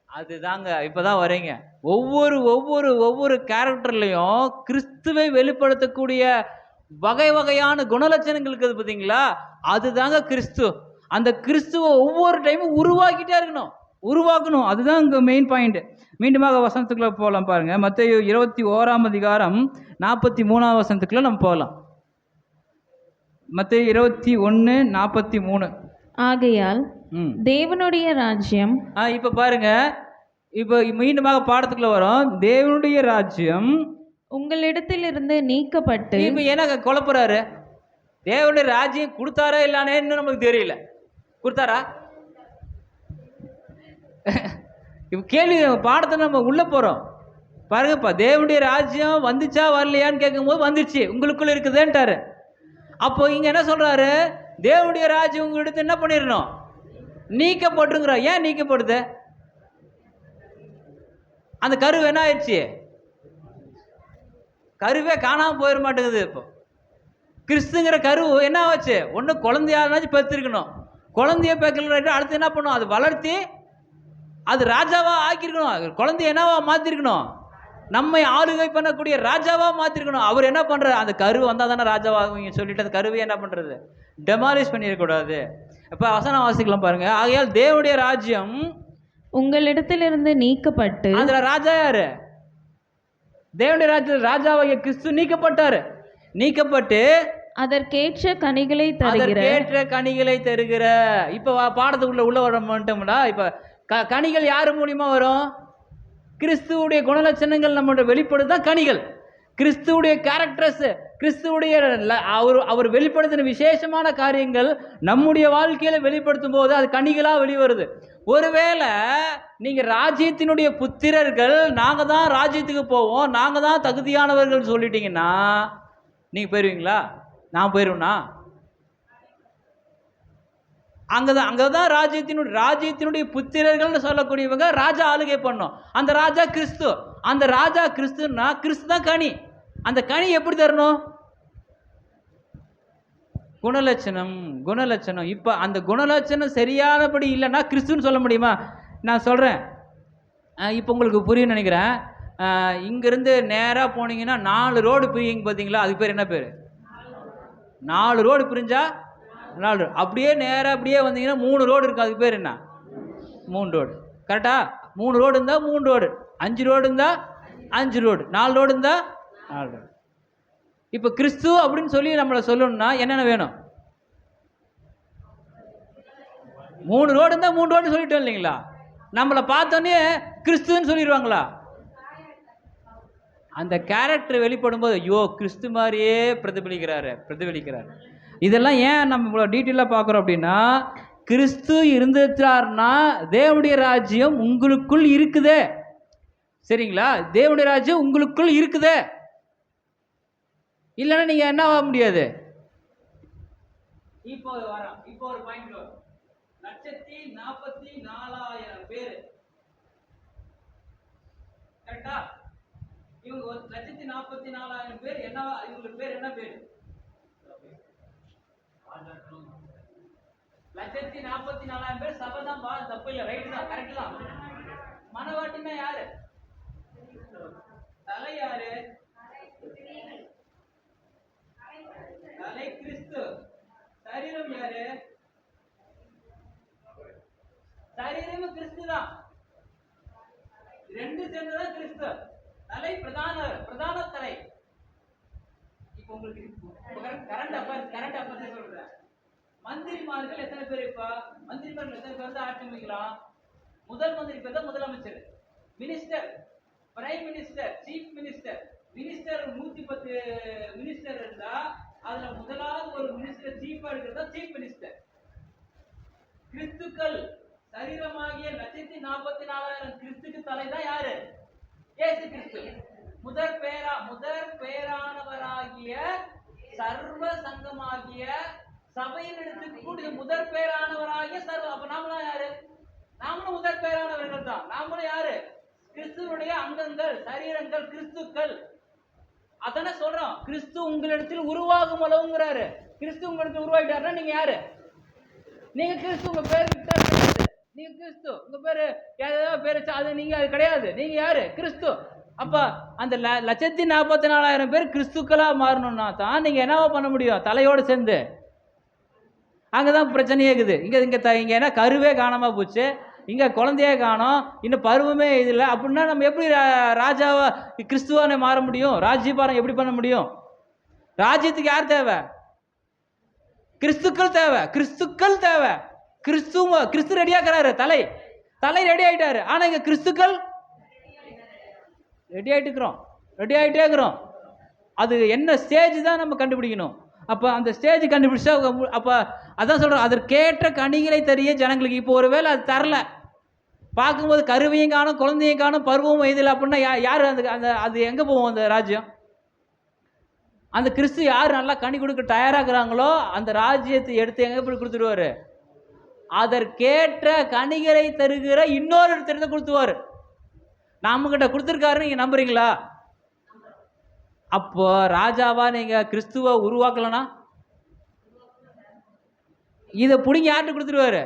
அதுதாங்க இப்போதான் வரீங்க. ஒவ்வொரு ஒவ்வொரு ஒவ்வொரு கேரக்டர்லையும் கிறிஸ்துவை வெளிப்படுத்தக்கூடிய வகை வகையான குணலட்சணங்கள் இருக்குது பார்த்தீங்களா? அதுதாங்க கிறிஸ்து. அந்த கிறிஸ்துவை ஒவ்வொரு டைமும் உருவாக்கிட்டே இருக்கணும், உருவாக்கணும். அதுதான் இங்கே மெயின் பாயிண்ட். மீண்டுமாக வசனத்துக்குள்ள போகலாம் பாருங்க. மத்தேயு 21ஆம் அதிகாரம் 43ஆம் வசனத்துக்குள்ள நம்ம போகலாம். மத்தேயு 21:43. ஆகையால் தேவனுடைய ராஜ்யம். இப்போ பாருங்க, இப்போ மீண்டுமாக பாடத்துக்குள்ள வரோம். தேவனுடைய ராஜ்யம் உங்களிடத்திலிருந்து நீக்கப்பட்டு. இப்போ என்ன குழப்புறாரு? தேவனுடைய ராஜ்யம் கொடுத்தாரா இல்லானே இன்னும் நமக்கு தெரியல. கொடுத்தாரா? இப்போ கேள்வி பாடத்தை நம்ம உள்ள போறோம் பாருங்கப்பா. தேவனுடைய ராஜ்யம் வந்துச்சா வரலையான்னு கேட்கும்போது வந்துருச்சு, உங்களுக்குள்ள இருக்குதுன்ட்டாரு. அப்போ இங்க என்ன சொல்றாரு? தேவனுடைய ராஜ்யம் உங்களிடத்து என்ன பண்ணிடணும்? நீக்கப்பட்டுங்கிற. ஏன் நீக்கப்படுது? அந்த கருவு என்ன ஆயிடுச்சு? கருவே காணாமல் போயிட மாட்டேங்குது. இப்போ கிறிஸ்துங்கிற கருவு என்ன ஆச்சு? ஒன்று குழந்தையாச்சும் பெற்றிருக்கணும். குழந்தைய பெக்கல அடுத்து என்ன பண்ணும்? அது வளர்த்தி அது ராஜாவா ஆக்கியிருக்கணும். குழந்தைய என்னவா மாற்றிருக்கணும்? நம்மை ஆளுகை பண்ணக்கூடிய ராஜாவா மாற்றிருக்கணும். அவர் என்ன பண்ணுறாரு? அந்த கருவு வந்தால் தானே ராஜாவாகுவீங்க சொல்லிட்டு அந்த கருவை என்ன பண்ணுறது? டெமாலிஷ் பண்ணிடக்கூடாது. இப்போ வசனம் வாசிக்கலாம் பாருங்க. ஆகையால் தேவனுடைய ராஜ்யம் உங்களிடத்திலிருந்து நீக்கப்பட்டு. அதுல ராஜா யாரு? தேவனுடைய ராஜ்யத்தில் ராஜாவாகிய கிறிஸ்து நீக்கப்பட்டாரு. நீக்கப்பட்டு அதற்கேற்ற கனிகளை தருகிற. அதற்கேற்ற கனிகளை தருகிற. இப்ப பாடத்துக்குள்ள உள்ள வர மாட்டோம்டா. இப்ப கனிகள் யாரு மூலியமா வரும்? கிறிஸ்துவுடைய குணலட்சணங்கள் நம்மளோட வெளிப்படுதான் கனிகள். கிறிஸ்துவுடைய கேரக்டர்ஸ், கிறிஸ்துவுடைய அவர் வெளிப்படுத்தின விசேஷமான காரியங்கள் நம்முடைய வாழ்க்கையில வெளிப்படுத்தும் போது அது கனிகளா வெளிவருது. ஒருவேளை நீங்க ராஜ்யத்தினுடைய புத்திரர்கள், நாங்க தான் ராஜ்யத்துக்கு போவோம், நாங்க தான் தகுதியானவர்கள் சொல்லிட்டீங்கன்னா நீங்க போயிருவீங்களா? நான் போயிருவேனா? அங்கதான் ராஜ்யத்தினுடைய புத்திரர்கள் சொல்லக்கூடியவங்க ராஜா ஆளுகை பண்ணும். அந்த ராஜா கிறிஸ்து. அந்த ராஜா கிறிஸ்துன்னா கிறிஸ்து தான் கனி. அந்த கனி எப்படி தரணும்? குணலட்சணம். இப்போ அந்த குணலட்சணம் சரியானபடி இல்லைன்னா கிறிஸ்துன்னு சொல்ல முடியுமா? நான் சொல்கிறேன், இப்போ உங்களுக்கு புரியும் நினைக்கிறேன். இங்கேருந்து நேராக போனீங்கன்னா 4 ரோடு பிரியுங்க பார்த்தீங்களா? அதுக்கு பேர் என்ன பேர்? 4 ரோடு பிரிஞ்சா 4. அப்படியே நேராக அப்படியே வந்தீங்கன்னா 3 ரோடு இருக்குது. அதுக்கு பேர் என்ன? 3 ரோடு. கரெக்டா? 3 ரோடு இருந்தால் 3 ரோடு, 5 ரோடு இருந்தால் 5 ரோடு, 4 ரோடு இருந்தால் 4 ரோடு. இப்போ கிறிஸ்து அப்படின்னு சொல்லி நம்மளை சொல்லணும்னா என்னென்ன வேணும்? 3 ரோடு இருந்தால் 3 ரோடு சொல்லிட்டோம் இல்லைங்களா? நம்மளை பார்த்தோன்னே கிறிஸ்துன்னு சொல்லிடுவாங்களா? அந்த கேரக்டர் வெளிப்படும் போது ஐயோ கிறிஸ்து மாதிரியே பிரதிபலிக்கிறாரு. இதெல்லாம் ஏன் நம்ம இவ்வளோ டீட்டெயிலாக பார்க்குறோம் அப்படின்னா, கிறிஸ்து இருந்துட்டார்னா தேவனுடைய ராஜ்யம் உங்களுக்குள் இருக்குதே. சரிங்களா? தேவனுடைய ராஜ்யம் உங்களுக்குள் இருக்குதே. இல்லைன்னா நீங்க என்ன ஆக முடியாது. இப்போ ஒரு பாயிண்ட் வரும். 1,44,000 பேர். கரெக்டா? இவங்க 1,44,000 பேர் என்னவா? இவங்களுக்கு பேர் என்ன பேர்? 1,44,000 பேர் சபை தான். தப்பு இல்லை, ரைட் தான், கரெக்ட் தான். மனவாட்டினா யாரு? தலை யாரு? தலை கிறிஸ்து. சரீரம் யாரு? சரீரமும் கிறிஸ்து தான். ரெண்டு சேர்ந்ததான் கிறிஸ்து. தலை பிரதான தலை. இப்போ உங்களுக்கு கரண்ட் அஃபேர்ஸ் சொல்றேன். மந்திரிமார்கள் எத்தனை பேர்? இப்ப மந்திரிமார்கள் எத்தனை பேர் தான் ஆட்சி அமைக்கலாம்? முதல் மந்திரி பேர் தான் முதலமைச்சர். Minister, prime minister, chief minister. Minister 110 minister இருந்தா அதுல முதலாவது ஒரு மினிஸ்டர் சீஃபா இருக்கிறது தான் சீஃப் மினிஸ்டர். கிறிஸ்துக்கள் சரீரமாகிய 144,000 கிறிஸ்துக்கு தலைதான் யாரு? இயேசு கிறிஸ்து. முதற் பேரானவராகிய சர்வ சங்கமாகிய சபையின் இடத்துக்கு கூடிய முதற் பேரானவராகிய சர்வ. அப்ப நாமளும் யாரு? நாமளும் முதற் பேரானவர்கள் தான். நாமளும் யாரு? கிறிஸ்துவனுடைய அங்கங்கள், சரீரங்கள், கிறிஸ்துக்கள். அதானே சொல்றோம். கிறிஸ்து உங்களிடத்தில் உருவாகும் அளவுங்கிறாரு. கிறிஸ்து உங்களிடத்தில் உருவாயிட்டாருன்னா நீங்க யாரு? நீங்க கிறிஸ்து. உங்க பேரு நீங்க கிறிஸ்து. உங்க பேரு ஏதாவது பேரு அது நீங்க அது கிடையாது. நீங்க யாரு? கிறிஸ்து. அப்ப அந்த 144,000 பேர் கிறிஸ்துக்களா மாறணும்னா தான் நீங்க என்னவா பண்ண முடியும்? தலையோடு சேர்ந்து. அங்கதான் பிரச்சனையே இருக்குது. இங்க என்ன கருவே காணாம போச்சு, இங்க குழந்தையே காணோம், இன்னும் பருவமே இது இல்லை அப்படின்னா நம்ம எப்படி ராஜாவா கிறிஸ்துவானே மாற முடியும்? ராஜ்யபாரம் எப்படி பண்ண முடியும்? ராஜ்யத்துக்கு யார் தேவை? கிறிஸ்துக்கள் தேவை. கிறிஸ்துக்கள் தேவை. கிறிஸ்து ரெடியாக்குறாரு. தலை ரெடி ஆயிட்டாரு. ஆனா இங்க கிறிஸ்துக்கள் ரெடி ஆயிட்டே இருக்கிறோம். அது என்ன ஸ்டேஜ் தான் நம்ம கண்டுபிடிக்கணும். அப்ப அந்த ஸ்டேஜ் கண்டுபிடிச்சா அப்ப அதான் சொல்றோம், அதற்கேற்ற கனிகளை தெரிய ஜனங்களுக்கு. இப்போ ஒருவேளை அது தரல, பார்க்கும்போது கருவையும் காணும், குழந்தையும் காணும், பருவமும் இதில் அப்படின்னா யார் அந்த அது எங்க போவோம்? அந்த ராஜ்யம். அந்த கிறிஸ்து யார் நல்லா கனி கொடுக்க தயாராகிறாங்களோ அந்த ராஜ்யத்தை எடுத்து எங்க போய் கொடுத்துருவாரு? அதற்கேற்ற கனிகளை தருகிற இன்னொரு இடத்துல கொடுத்துருவாரு. நம்ம கிட்ட கொடுத்துருக்காரு. நீங்க நம்புறீங்களா? அப்போ ராஜாவா நீங்க கிறிஸ்துவ உருவாக்கலனா இதை பிடிங்க யார்கிட்ட கொடுத்துருவாரு?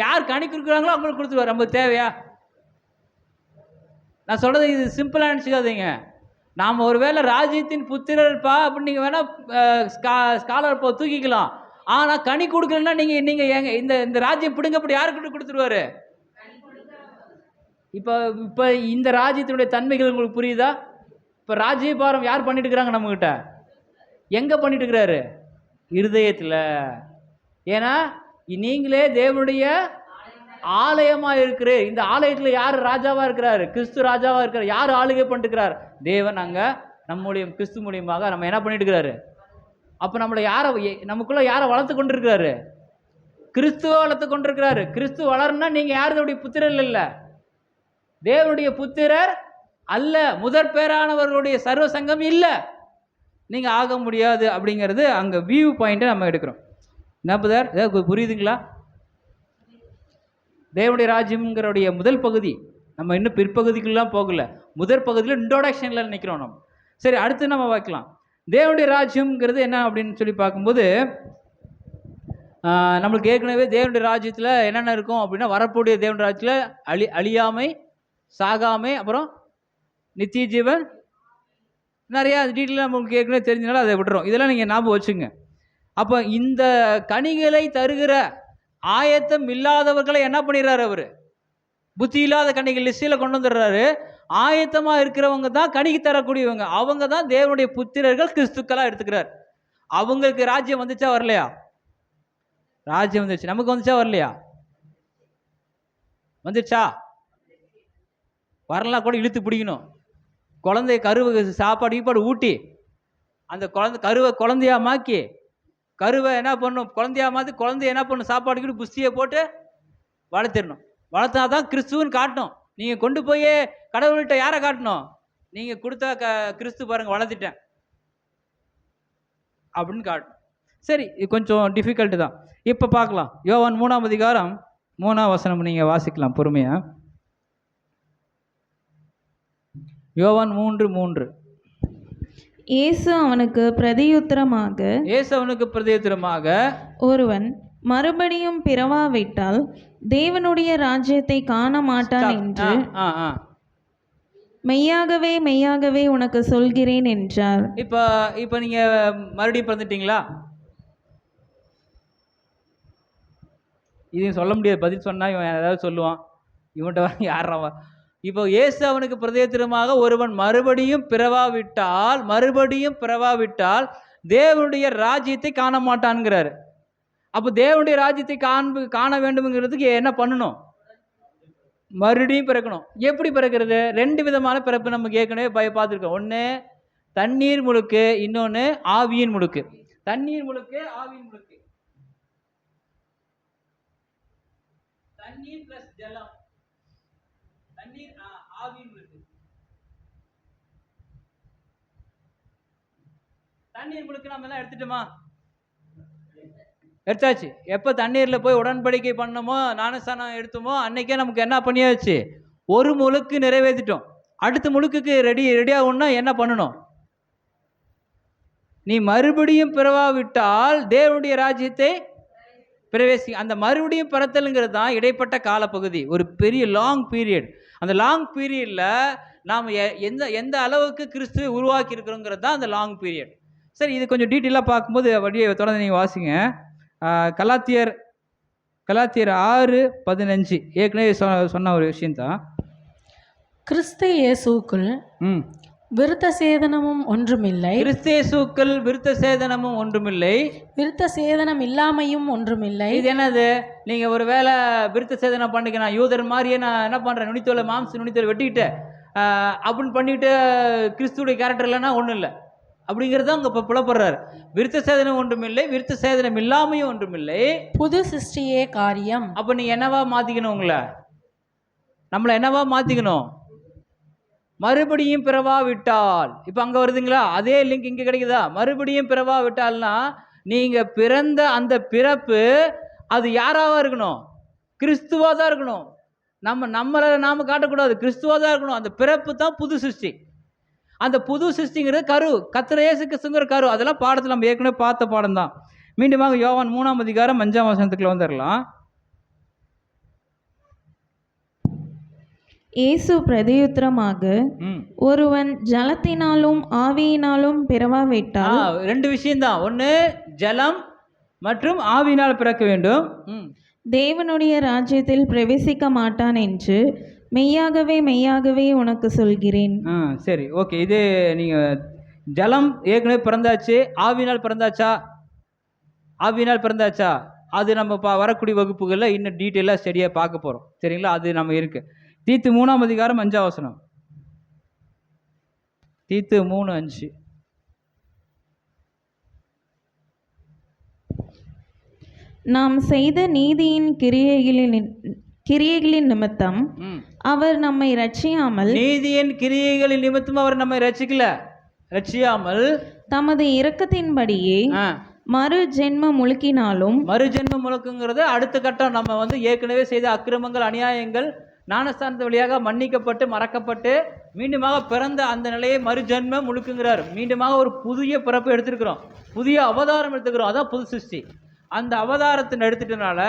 யார் கனி கொடுக்குறாங்களோ அவங்களுக்கு கொடுத்துருவாரு. நமக்கு தேவையா? நான் சொல்றது இது சிம்பிளா நினைச்சுக்காதீங்க. நாம ஒருவேளை ராஜ்யத்தின் புத்திரர்ப்பா அப்படின்னு நீங்க வேணா ஸ்காலர் தூக்கிக்கலாம். ஆனா கனி கொடுக்கலன்னா நீங்க இந்த ராஜ்யம் பிடுங்க அப்படி யாருக்கு கொடுத்துருவாரு? இப்ப இந்த ராஜ்யத்தினுடைய தன்மைகள் உங்களுக்கு புரியுதா? இப்ப ராஜ்யபாரம் யார் பண்ணிட்டு இருக்கிறாங்க? நம்ம கிட்ட எங்க பண்ணிட்டு இருக்கிறாரு? இருதயத்துல. ஏன்னா நீங்களே தேவனுடைய ஆலயமா இருக்கிற இந்த ஆலயத்துல யார் ராஜாவா இருக்கிறாரு? கிறிஸ்து ராஜாவா இருக்கிறார். யார் ஆளுகை பண்ணிட்டு இருக்கிறார்? தேவன். அங்க நம்முடைய கிறிஸ்து மூலியமாக நம்ம என்ன பண்ணிட்டு இருக்கிறாரு? அப்ப நமக்குள்ள யாரை வளர்த்து கொண்டிருக்கிறாரு? கிறிஸ்துவ வளர்த்து கொண்டிருக்கிறாரு. கிறிஸ்து வளர்னா நீங்க யாருடைய புத்திரர் இல்ல, தேவனுடைய புத்திரர் அல்ல. முதற் பேரானவர்களுடைய சர்வ சங்கம் இல்ல, நீங்க ஆக முடியாது. அப்படிங்கிறது அங்க வியூ பாயிண்ட்டை நம்ம எடுக்கிறோம். என்ன புதர், ஏதாவது புரியுதுங்களா? தேவனுடைய ராஜ்யம்ங்கிறோடைய முதல் பகுதி. நம்ம இன்னும் பிற்பகுதிக்குலாம் போகல, முதற் பகுதியில் இன்ட்ரோடக்ஷன்ல நிற்கிறோம் நம்ம. சரி, அடுத்து நம்ம வைக்கலாம். தேவனுடைய ராஜ்யம்ங்கிறது என்ன அப்படின்னு சொல்லி பார்க்கும்போது நம்மளுக்கு ஏற்கனவே தேவனுடைய ராஜ்யத்தில் என்னென்ன இருக்கும் அப்படின்னா, வரக்கூடிய தேவனுடைய ராஜ்யத்தில் அழியாமை, சாகாமை, அப்புறம் நித்திய ஜீவன், நிறையா டீட்டெயிலாக நம்மளுக்கு ஏற்கனவே தெரிஞ்சனால அதை விட்டுறோம். இதெல்லாம் நீங்கள் ஞாபகம் வச்சுங்க. அப்போ இந்த கனிகளை தருகிற ஆயத்தம் இல்லாதவர்களை என்ன பண்ணிடுறாரு? அவர் புத்தி இல்லாத கனிகள் லிஸ்டில் கொண்டு வந்துடுறாரு. ஆயத்தமாக இருக்கிறவங்க தான் கனிக்கு தரக்கூடியவங்க. அவங்க தான் தேவனுடைய புத்திரர்கள், கிறிஸ்துக்களாக எடுத்துக்கிறார். அவங்களுக்கு ராஜ்யம் வந்துச்சா வரலையா? ராஜ்யம் வந்துச்சு. நமக்கு வந்துச்சா வரலையா? வந்துச்சா? வரலாம் கூட இழுத்து பிடிக்கணும். குழந்தைய கருவை சாப்பாடு ஊட்டி அந்த கருவை குழந்தையா மாக்கி, கருவை என்ன பண்ணும்? குழந்தையா மாற்றி குழந்தைய என்ன பண்ணும்? சாப்பாடு புஸ்தியை போட்டு வளர்த்திடணும். வளர்த்தா தான் கிறிஸ்துவன்னு காட்டணும். நீங்கள் கொண்டு போய் கடவுள்கிட்ட யாரை காட்டணும்? நீங்கள் கொடுத்த கிறிஸ்து பாருங்க வளர்த்திட்டேன் அப்படின்னு காட்டணும். சரி, இது கொஞ்சம் டிஃபிகல்ட்டு தான். இப்போ பார்க்கலாம். யோவான் 3ஆம் அதிகாரம் 3ஆம் வசனம் நீங்கள் வாசிக்கலாம் பொறுமையா. யோவான் 3:3. இயேசு அவனுக்கு பிரதியுத்தரமாக ஒருவன் மறுபடியும் பிறவாவிட்டால் தேவனுடைய ராஜ்யத்தை காண மாட்டான் என்று மெய்யாகவே மெய்யாகவே உனக்கு சொல்கிறேன் என்றார். இப்போ நீங்க மறுபடியும் பிறந்துட்டீங்களா? இதையும் சொல்ல முடியாது, பதில் சொன்னால் இவன் ஏதாவது சொல்லுவான், இவன்கிட்ட வர யாரவன். இப்போ இயேசு அவனுக்கு பிரதித்திரமாக, ஒருவன் மறுபடியும் பிறவாவிட்டால் தேவனுடைய ராஜ்யத்தை காண மாட்டான்ங்கிறாரு. அப்போ தேவனுடைய ராஜ்யத்தை காண வேண்டும்ங்கிறதுக்கு என்ன பண்ணணும்? மறுபடியும் பிறக்கணும். எப்படி பிறக்கிறது? 2 விதமான பிறப்பு நமக்கு ஏற்கனவே பார்த்துருக்கோம். ஒன்று தண்ணீர் முழுக்கு, இன்னொன்று ஆவியின் முழுக்கு. தண்ணீர் முழுக்கு, ஆவியின் முழுக்கு. தண்ணீர் பிளஸ் ஜலம், தண்ணீர் ஆவியின் முழுக்கு. தண்ணீர் முழுக்கு நம்ம எல்லாம் எடுத்துட்டோமா? எடுத்தாச்சு. எப்போ தண்ணீரில் போய் உடன்படிக்கை பண்ணமோ, ஞானஸ்தானம் எடுத்தோமோ, அன்னைக்கே நமக்கு என்ன பண்ணியாச்சு? ஒரு முழுக்கு நிறைவேற்றிட்டோம். அடுத்த முழுக்குக்கு ரெடி ஆகணும்னா என்ன பண்ணணும்? நீ மறுபடியும் பிறவாவிட்டால் தேவனுடைய ராஜ்யத்தை அந்த மறுபடியும் பிறத்தலுங்கிறது தான் இடைப்பட்ட காலப்பகுதி, ஒரு பெரிய லாங் பீரியட். அந்த லாங் பீரியடில் நாம் எந்த அளவுக்கு கிறிஸ்துவை உருவாக்கி இருக்கிறோங்கிறது தான் அந்த லாங் பீரியட். சரி, இது கொஞ்சம் டீட்டெயிலாக பார்க்கும்போது வழியை தொடர்ந்து நீங்கள் வாசிங்க. கலாத்தியர் 6:15 ஏற்கனவே சொன்ன ஒரு விஷயம்தான். கிறிஸ்து இயேசுக்குள் விருத்த சேதனமும் ஒன்றுமில்லை, கிறிஸ்து இயேசுக்குள் விருத்த சேதனமும் ஒன்றுமில்லை, விருத்த சேதனம் இல்லாமையும் ஒன்றுமில்லை. இது என்னது? நீங்கள் ஒரு வேளை விருத்த சேதனம் பண்ணிக்க, நான் யூதர் மாதிரியே நான் என்ன பண்ணுறேன், மாம்ச நுனித்தோலை வெட்டிக்கிட்டு அப்படின்னு பண்ணிக்கிட்டு கிறிஸ்துடைய கேரக்டர் இல்லைன்னா ஒன்றும் இல்லை அப்படிங்கிறது தான் அங்கே இப்போ புலப்படுறாரு. விருத்த சேதனம் ஒன்றுமில்லை, விருத்த சேதனம் இல்லாமையும் ஒன்றுமில்லை, புது சிருஷ்டியே காரியம். அப்போ நீங்கள் என்னவா மாற்றிக்கணும்? நம்மளை என்னவா மாற்றிக்கணும்? மறுபடியும் பிறவாவிட்டால். இப்போ அங்கே வருதுங்களா? அதே லிங்க் இங்கே கிடைக்குதா? மறுபடியும் பிறவாவிட்டால்னா நீங்கள் பிறந்த அந்த பிறப்பு அது யாராவா இருக்கணும்? கிறிஸ்துவா தான் இருக்கணும். நம்மளை நாம காட்டக்கூடாது, கிறிஸ்துவா தான் இருக்கணும். அந்த பிறப்பு தான் புது சிருஷ்டி. அந்த புது சிருஷ்டிங்கிறது கரு, கர்த்தர் இயேசு கிறிஸ்துங்கிற கரு. அதெல்லாம் பாடத்தில் நம்ம ஏற்கனவே பார்த்த பாடம் தான். மீண்டுமாக யோவான் 3:5 வந்துடலாம். இயேசு பிரதியுத்தரமாக, ஒருவன் ஜலத்தினாலும் ஆவியினாலும் பிறவாவிட்டால். 2 விஷயம்தான். ஒன்று ஜலம் மற்றும் ஆவியினால் பிறக்க வேண்டும். தேவனுடைய ராஜ்யத்தில் பிரவேசிக்க மாட்டான் என்று மெய்யாகவே மெய்யாகவே உனக்கு சொல்கிறேன். சரி, ஓகே. இது நீங்கள் ஜலம் ஏற்கனவே பிறந்தாச்சு, ஆவியினால் பிறந்தாச்சா? அது நம்ம வரக்கூடிய வகுப்புகளில் இன்னும் டீட்டெயிலாக ஸ்டடியாக பார்க்க போகிறோம். சரிங்களா? அது நம்ம இருக்குது. தீத்து 3:5 தீத்து 3:5. நாம் செய்த நீதியின் கிரியைகளின் நிமித்தம் அவர் நம்மை ரட்சியாமல், நீதியின் கிரியைகளின் நிமித்தம் அவர் நம்மை ரட்சியாமல் தமது இரக்கத்தின்படியே மறு ஜென்ம முழுக்குங்கிறது அடுத்த கட்டம். நம்ம ஏற்கனவே செய்த அக்கிரமங்கள், அநியாயங்கள் ஞானஸ்தானத்து வழியாக மன்னிக்கப்பட்டு மறக்கப்பட்டு மீண்டுமாக பிறந்த அந்த நிலையை மறுஜென்ம முழுக்குங்கிறார். மீண்டுமாக ஒரு புதிய பிறப்பு எடுத்துருக்கிறோம், புதிய அவதாரம் எடுத்துக்கிறோம். அதான் புது சிருஷ்டி. அந்த அவதாரத்தை எடுத்துட்டனால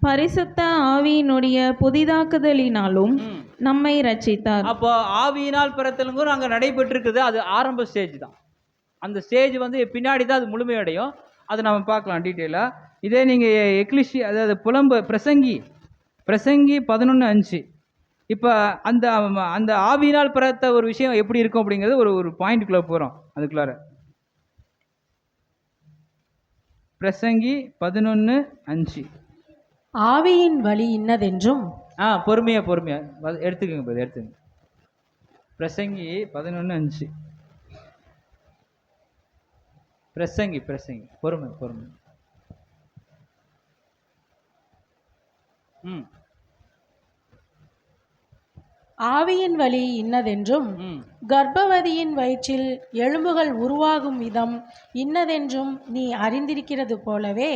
பரிசுத்த ஆவியினுடைய புதிதாக்குதலினாலும் நம்மை ரட்சித்தார். அப்போ ஆவியினால் பிறத்தலுங்கும் அங்கே நடைபெற்றிருக்குது. அது ஆரம்ப ஸ்டேஜ் தான். அந்த ஸ்டேஜ் பின்னாடி தான் அது முழுமையடையும். அதை நம்ம பார்க்கலாம் டீட்டெயிலாக. இதே நீங்கள் எக்லிஷி, அதாவது பிரசங்கி 11:5. இப்போ அந்த ஆவியினால் பிறத்த ஒரு விஷயம் எப்படி இருக்கும் அப்படிங்கிறது ஒரு பாயிண்ட்டுக்குள்ளே போகிறோம். அதுக்குள்ளார பிரசங்கி 11:5. ஆவியின் வழி இன்னதென்றும். பொறுமையா எடுத்துக்கங்க. பிரசங்கி 11:5. பிரசங்கி பொறுமை. ஆவியின் வழி இன்னதென்றும் கர்ப்பவதியின் வயிற்றில் எலும்புகள் உருவாகும் விதம் இன்னதென்றும் நீ அறிந்திருக்கிறது போலவே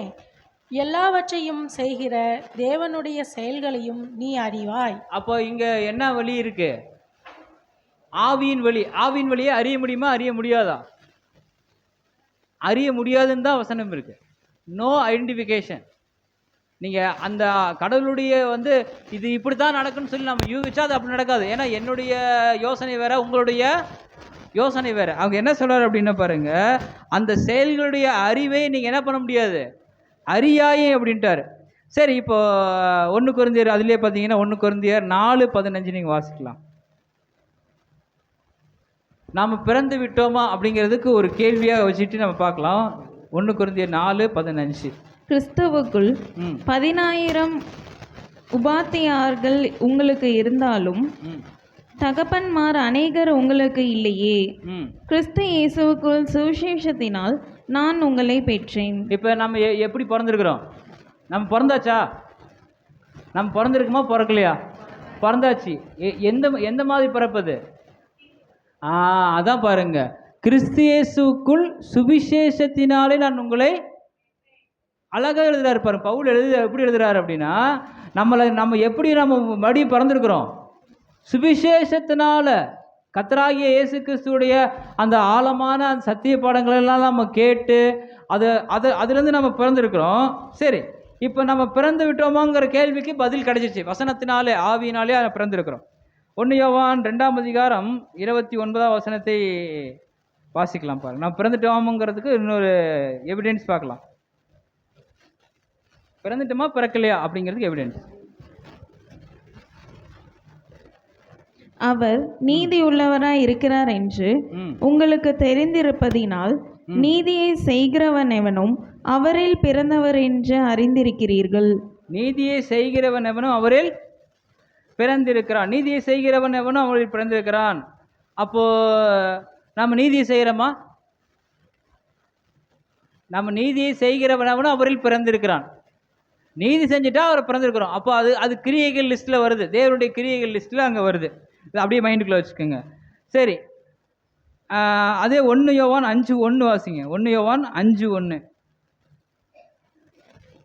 எல்லாவற்றையும் செய்கிற தேவனுடைய செயல்களையும் நீ அறிவாய். அப்போ இங்க என்ன வழி இருக்கு? ஆவியின் வழி. ஆவியின் வழியை அறிய முடியுமா? அறிய முடியாதா? அறிய முடியாதுன்னு தான் வசனம் இருக்கு. No identification. நீங்கள் அந்த கடவுளுடைய இது இப்படி தான் நடக்குன்னு சொல்லி நம்ம யூகிச்சா அது அப்படி நடக்காது. ஏன்னா என்னுடைய யோசனை வேற, உங்களுடைய யோசனை வேற. அவங்க என்ன சொல்றாரு அப்படின்னா பாருங்க, அந்த செயல்களுடைய அறிவை நீங்கள் என்ன பண்ண முடியாது, அறியாயே அப்படின்ட்டார். சரி, இப்போ 1 கொரிந்தியர் அதிலே பார்த்தீங்கன்னா 1 கொரிந்தியர் 4:15 நீங்கள் வாசிக்கலாம். நாம் பிறந்து விட்டோமா அப்படிங்கிறதுக்கு ஒரு கேள்வியாக வச்சுட்டு நம்ம பார்க்கலாம். 1 கொரிந்தியர் 4:15. கிறிஸ்துவுக்குள் 10,000 உபாத்தியார்கள் உங்களுக்கு இருந்தாலும் தகப்பன்மார் அநேகர் உங்களுக்கு இல்லையே. கிறிஸ்து இயேசுவுக்குள் சுவிசேஷத்தினால் நான் உங்களை பெற்றேன். இப்போ நம்ம எப்படி பிறந்திருக்கிறோம்? நம்ம பிறந்தாச்சா? நம்ம பிறந்திருக்குமா பிறக்கலையா? பிறந்தாச்சு. எந்த மாதிரி பிறப்பது? அதான் பாருங்க, கிறிஸ்து இயேசுக்குள் சுவிசேஷத்தினாலே நான் உங்களை, அழகாக எழுதுறாரு பாருங்க. பவுல் எப்படி எழுதுறாரு அப்படின்னா, நம்ம எப்படி நம்ம மறுபடியும் பிறந்திருக்கிறோம்? சுவிசேஷத்தினால. கர்த்தராகிய இயேசு கிறிஸ்துவுடைய அந்த ஆழமான அந்த சத்திய பாடங்களெல்லாம் நம்ம கேட்டு அதுலேருந்து நம்ம பிறந்திருக்கிறோம். சரி, இப்போ நம்ம பிறந்து விட்டோமாங்கிற கேள்விக்கு பதில் கிடைச்சிச்சு. வசனத்தினாலே, ஆவியினாலே பிறந்திருக்கிறோம். 1 யோவான் 2ஆம் அதிகாரம் 29ஆம் வசனத்தை வாசிக்கலாம் பாருங்க. நம்ம பிறந்துட்டோமுங்கிறதுக்கு இன்னொரு எவிடன்ஸ் பார்க்கலாம். பிறந்துட்டோமா பிறக்கலையா அப்படிங்கிறதுக்கு எவிடன்ஸ். அவர் நீதி உள்ளவராய் இருக்கிறார் என்று உங்களுக்கு தெரிந்திருப்பதினால் நீதியை செய்கிறவன் எவனும் அவரில் பிறந்தவர் என்று அறிந்திருக்கிறீர்கள். நீதியை செய்கிறவன் எவனும் அவரில் பிறந்திருக்கிறான். நீதியை செய்கிறவன் எவனும் அவரில் பிறந்திருக்கிறான். அப்போ நம்ம நீதியை செய்கிறோமா? நம்ம நீதியை செய்கிறவன் எவனும் அவரில் பிறந்திருக்கிறான். நீதி செஞ்சுட்டா அவர் பிறந்திருக்கிறோம். அப்போ அது கிரியைகள் லிஸ்ட்டில் வருது. தேவனுடைய கிரியைகள் லிஸ்ட்டில் அங்கே வருது. இது அப்படியே மைண்டுக்குள்ளே வச்சுக்கோங்க. சரி, அதே 1 யோவான் 5:1 வாசிங்க. 1 யோவான் 5:1.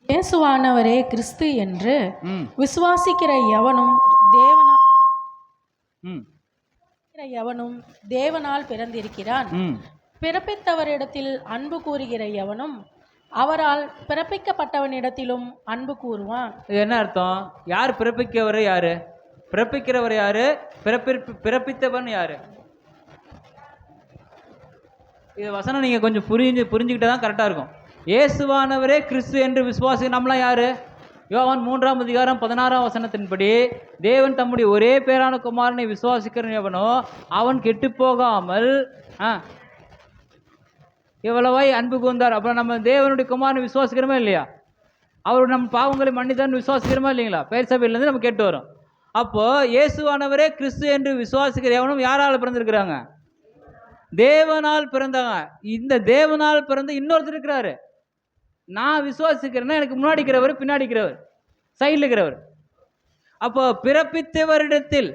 இயேசுவானவரே கிறிஸ்து என்று விசுவாசிக்கிற எவனும் தேவனால் பிறந்திருக்கிறான். பிறப்பித்தவரிடத்தில் அன்பு கூறுகிற எவனும் அவரால் பிறப்பிக்கப்பட்டவனிடத்திலும் அன்பு கூறுவான். இது என்ன அர்த்தம்? யார் பிறப்பிக்கிறவர்? யாரு பிறப்பிக்கிறவர்? யாரு பிறப்பித்தவன்? யாரு? இது வசனம் நீங்கள் கொஞ்சம் புரிஞ்சுக்கிட்டே தான் கரெக்டாக இருக்கும். இயேசுவானவரே கிறிஸ்து என்று விசுவாசி நம்மளாம் யாரு? யோவான் 3ஆம் அதிகாரம் 16ஆம் வசனத்தின்படி, தேவன் தம்முடைய ஒரே பேரான குமாரனை விசுவாசிக்கிறவன் எவனோ அவன் கெட்டு போகாமல் எவ்வளவாய் அன்பு கூர்ந்தார். அப்புறம் நம்ம தேவனுடைய குமாரனை விசுவாசிக்கிறோமா இல்லையா? அவர் நம்ம பாவங்களை மன்னித்தான் விசுவாசிக்கிறோமா இல்லைங்களா? பெயர் சபையிலேருந்து நம்ம கேட்டு வரோம். அப்போ இயேசுவானவரே கிறிஸ்து என்று விசுவாசிக்கிற எவனும் யாரால் பிறந்திருக்கிறாங்க? தேவனால் பிறந்தாங்க. இந்த தேவனால் பிறந்த இன்னொருத்தர் இருக்கிறாரு. நான் விசுவாசிக்கிறேன்னா எனக்கு முன்னாடி இருக்கிறவர், பின்னாடி இருக்கிறவர், சைடில் இருக்கிறவர். அப்போ பிறப்பித்தவரிடத்தில்,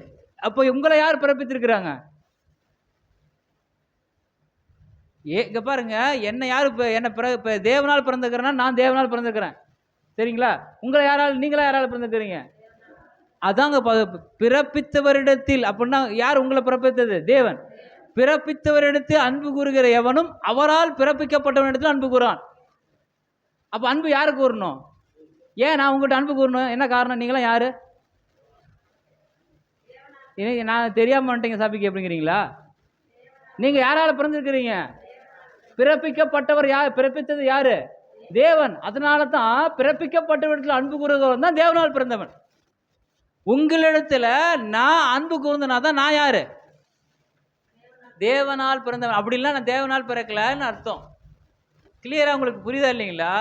அப்போ உங்களை யார் பிறப்பித்திருக்கிறாங்க? இங்க பாருங்க, என்ன யார் இப்போ தேவனால் பிறந்திருக்கிறேன்னா நான் தேவனால் பிறந்திருக்கிறேன். சரிங்களா? உங்களை யாரால், நீங்களா யாரால் பிறந்திருக்கிறீங்க? அதாங்க பிறப்பித்தவரிடத்தில். அப்படின்னா யார் உங்களை பிறப்பித்தது? தேவன். பிறப்பித்தவரிடத்தில் அன்பு கூறுகிற எவனும் அவரால் பிறப்பிக்கப்பட்டவனிடத்தில் அன்பு கூறான். அப்போ அன்பு யாரு கூறணும்? ஏன் நான் உங்கள்கிட்ட அன்பு கூறணும்? என்ன காரணம்? நீங்களாம் யாரு? நான் தெரியாம வந்துட்டீங்க சாப்பிக்கு அப்படிங்கிறீங்களா? நீங்க யாரால பிறந்திருக்கிறீங்க? பிறப்பிக்கப்பட்டவர் யார்? பிறப்பித்தது யாரு? தேவன். அதனால தான் பிறப்பிக்கப்பட்டவரிடத்தில் அன்பு கூறுகிறவன் தான் தேவனால் பிறந்தவன். உங்களிடத்துல நான் அன்பு கூர்ந்தனா தான் நான் யாரு? தேவனால் பிறந்தவன். அப்படி இல்லை நான் தேவனால் பிறக்கலன்னு அர்த்தம். கிளியரா உங்களுக்கு புரியுதா இல்லைங்களா?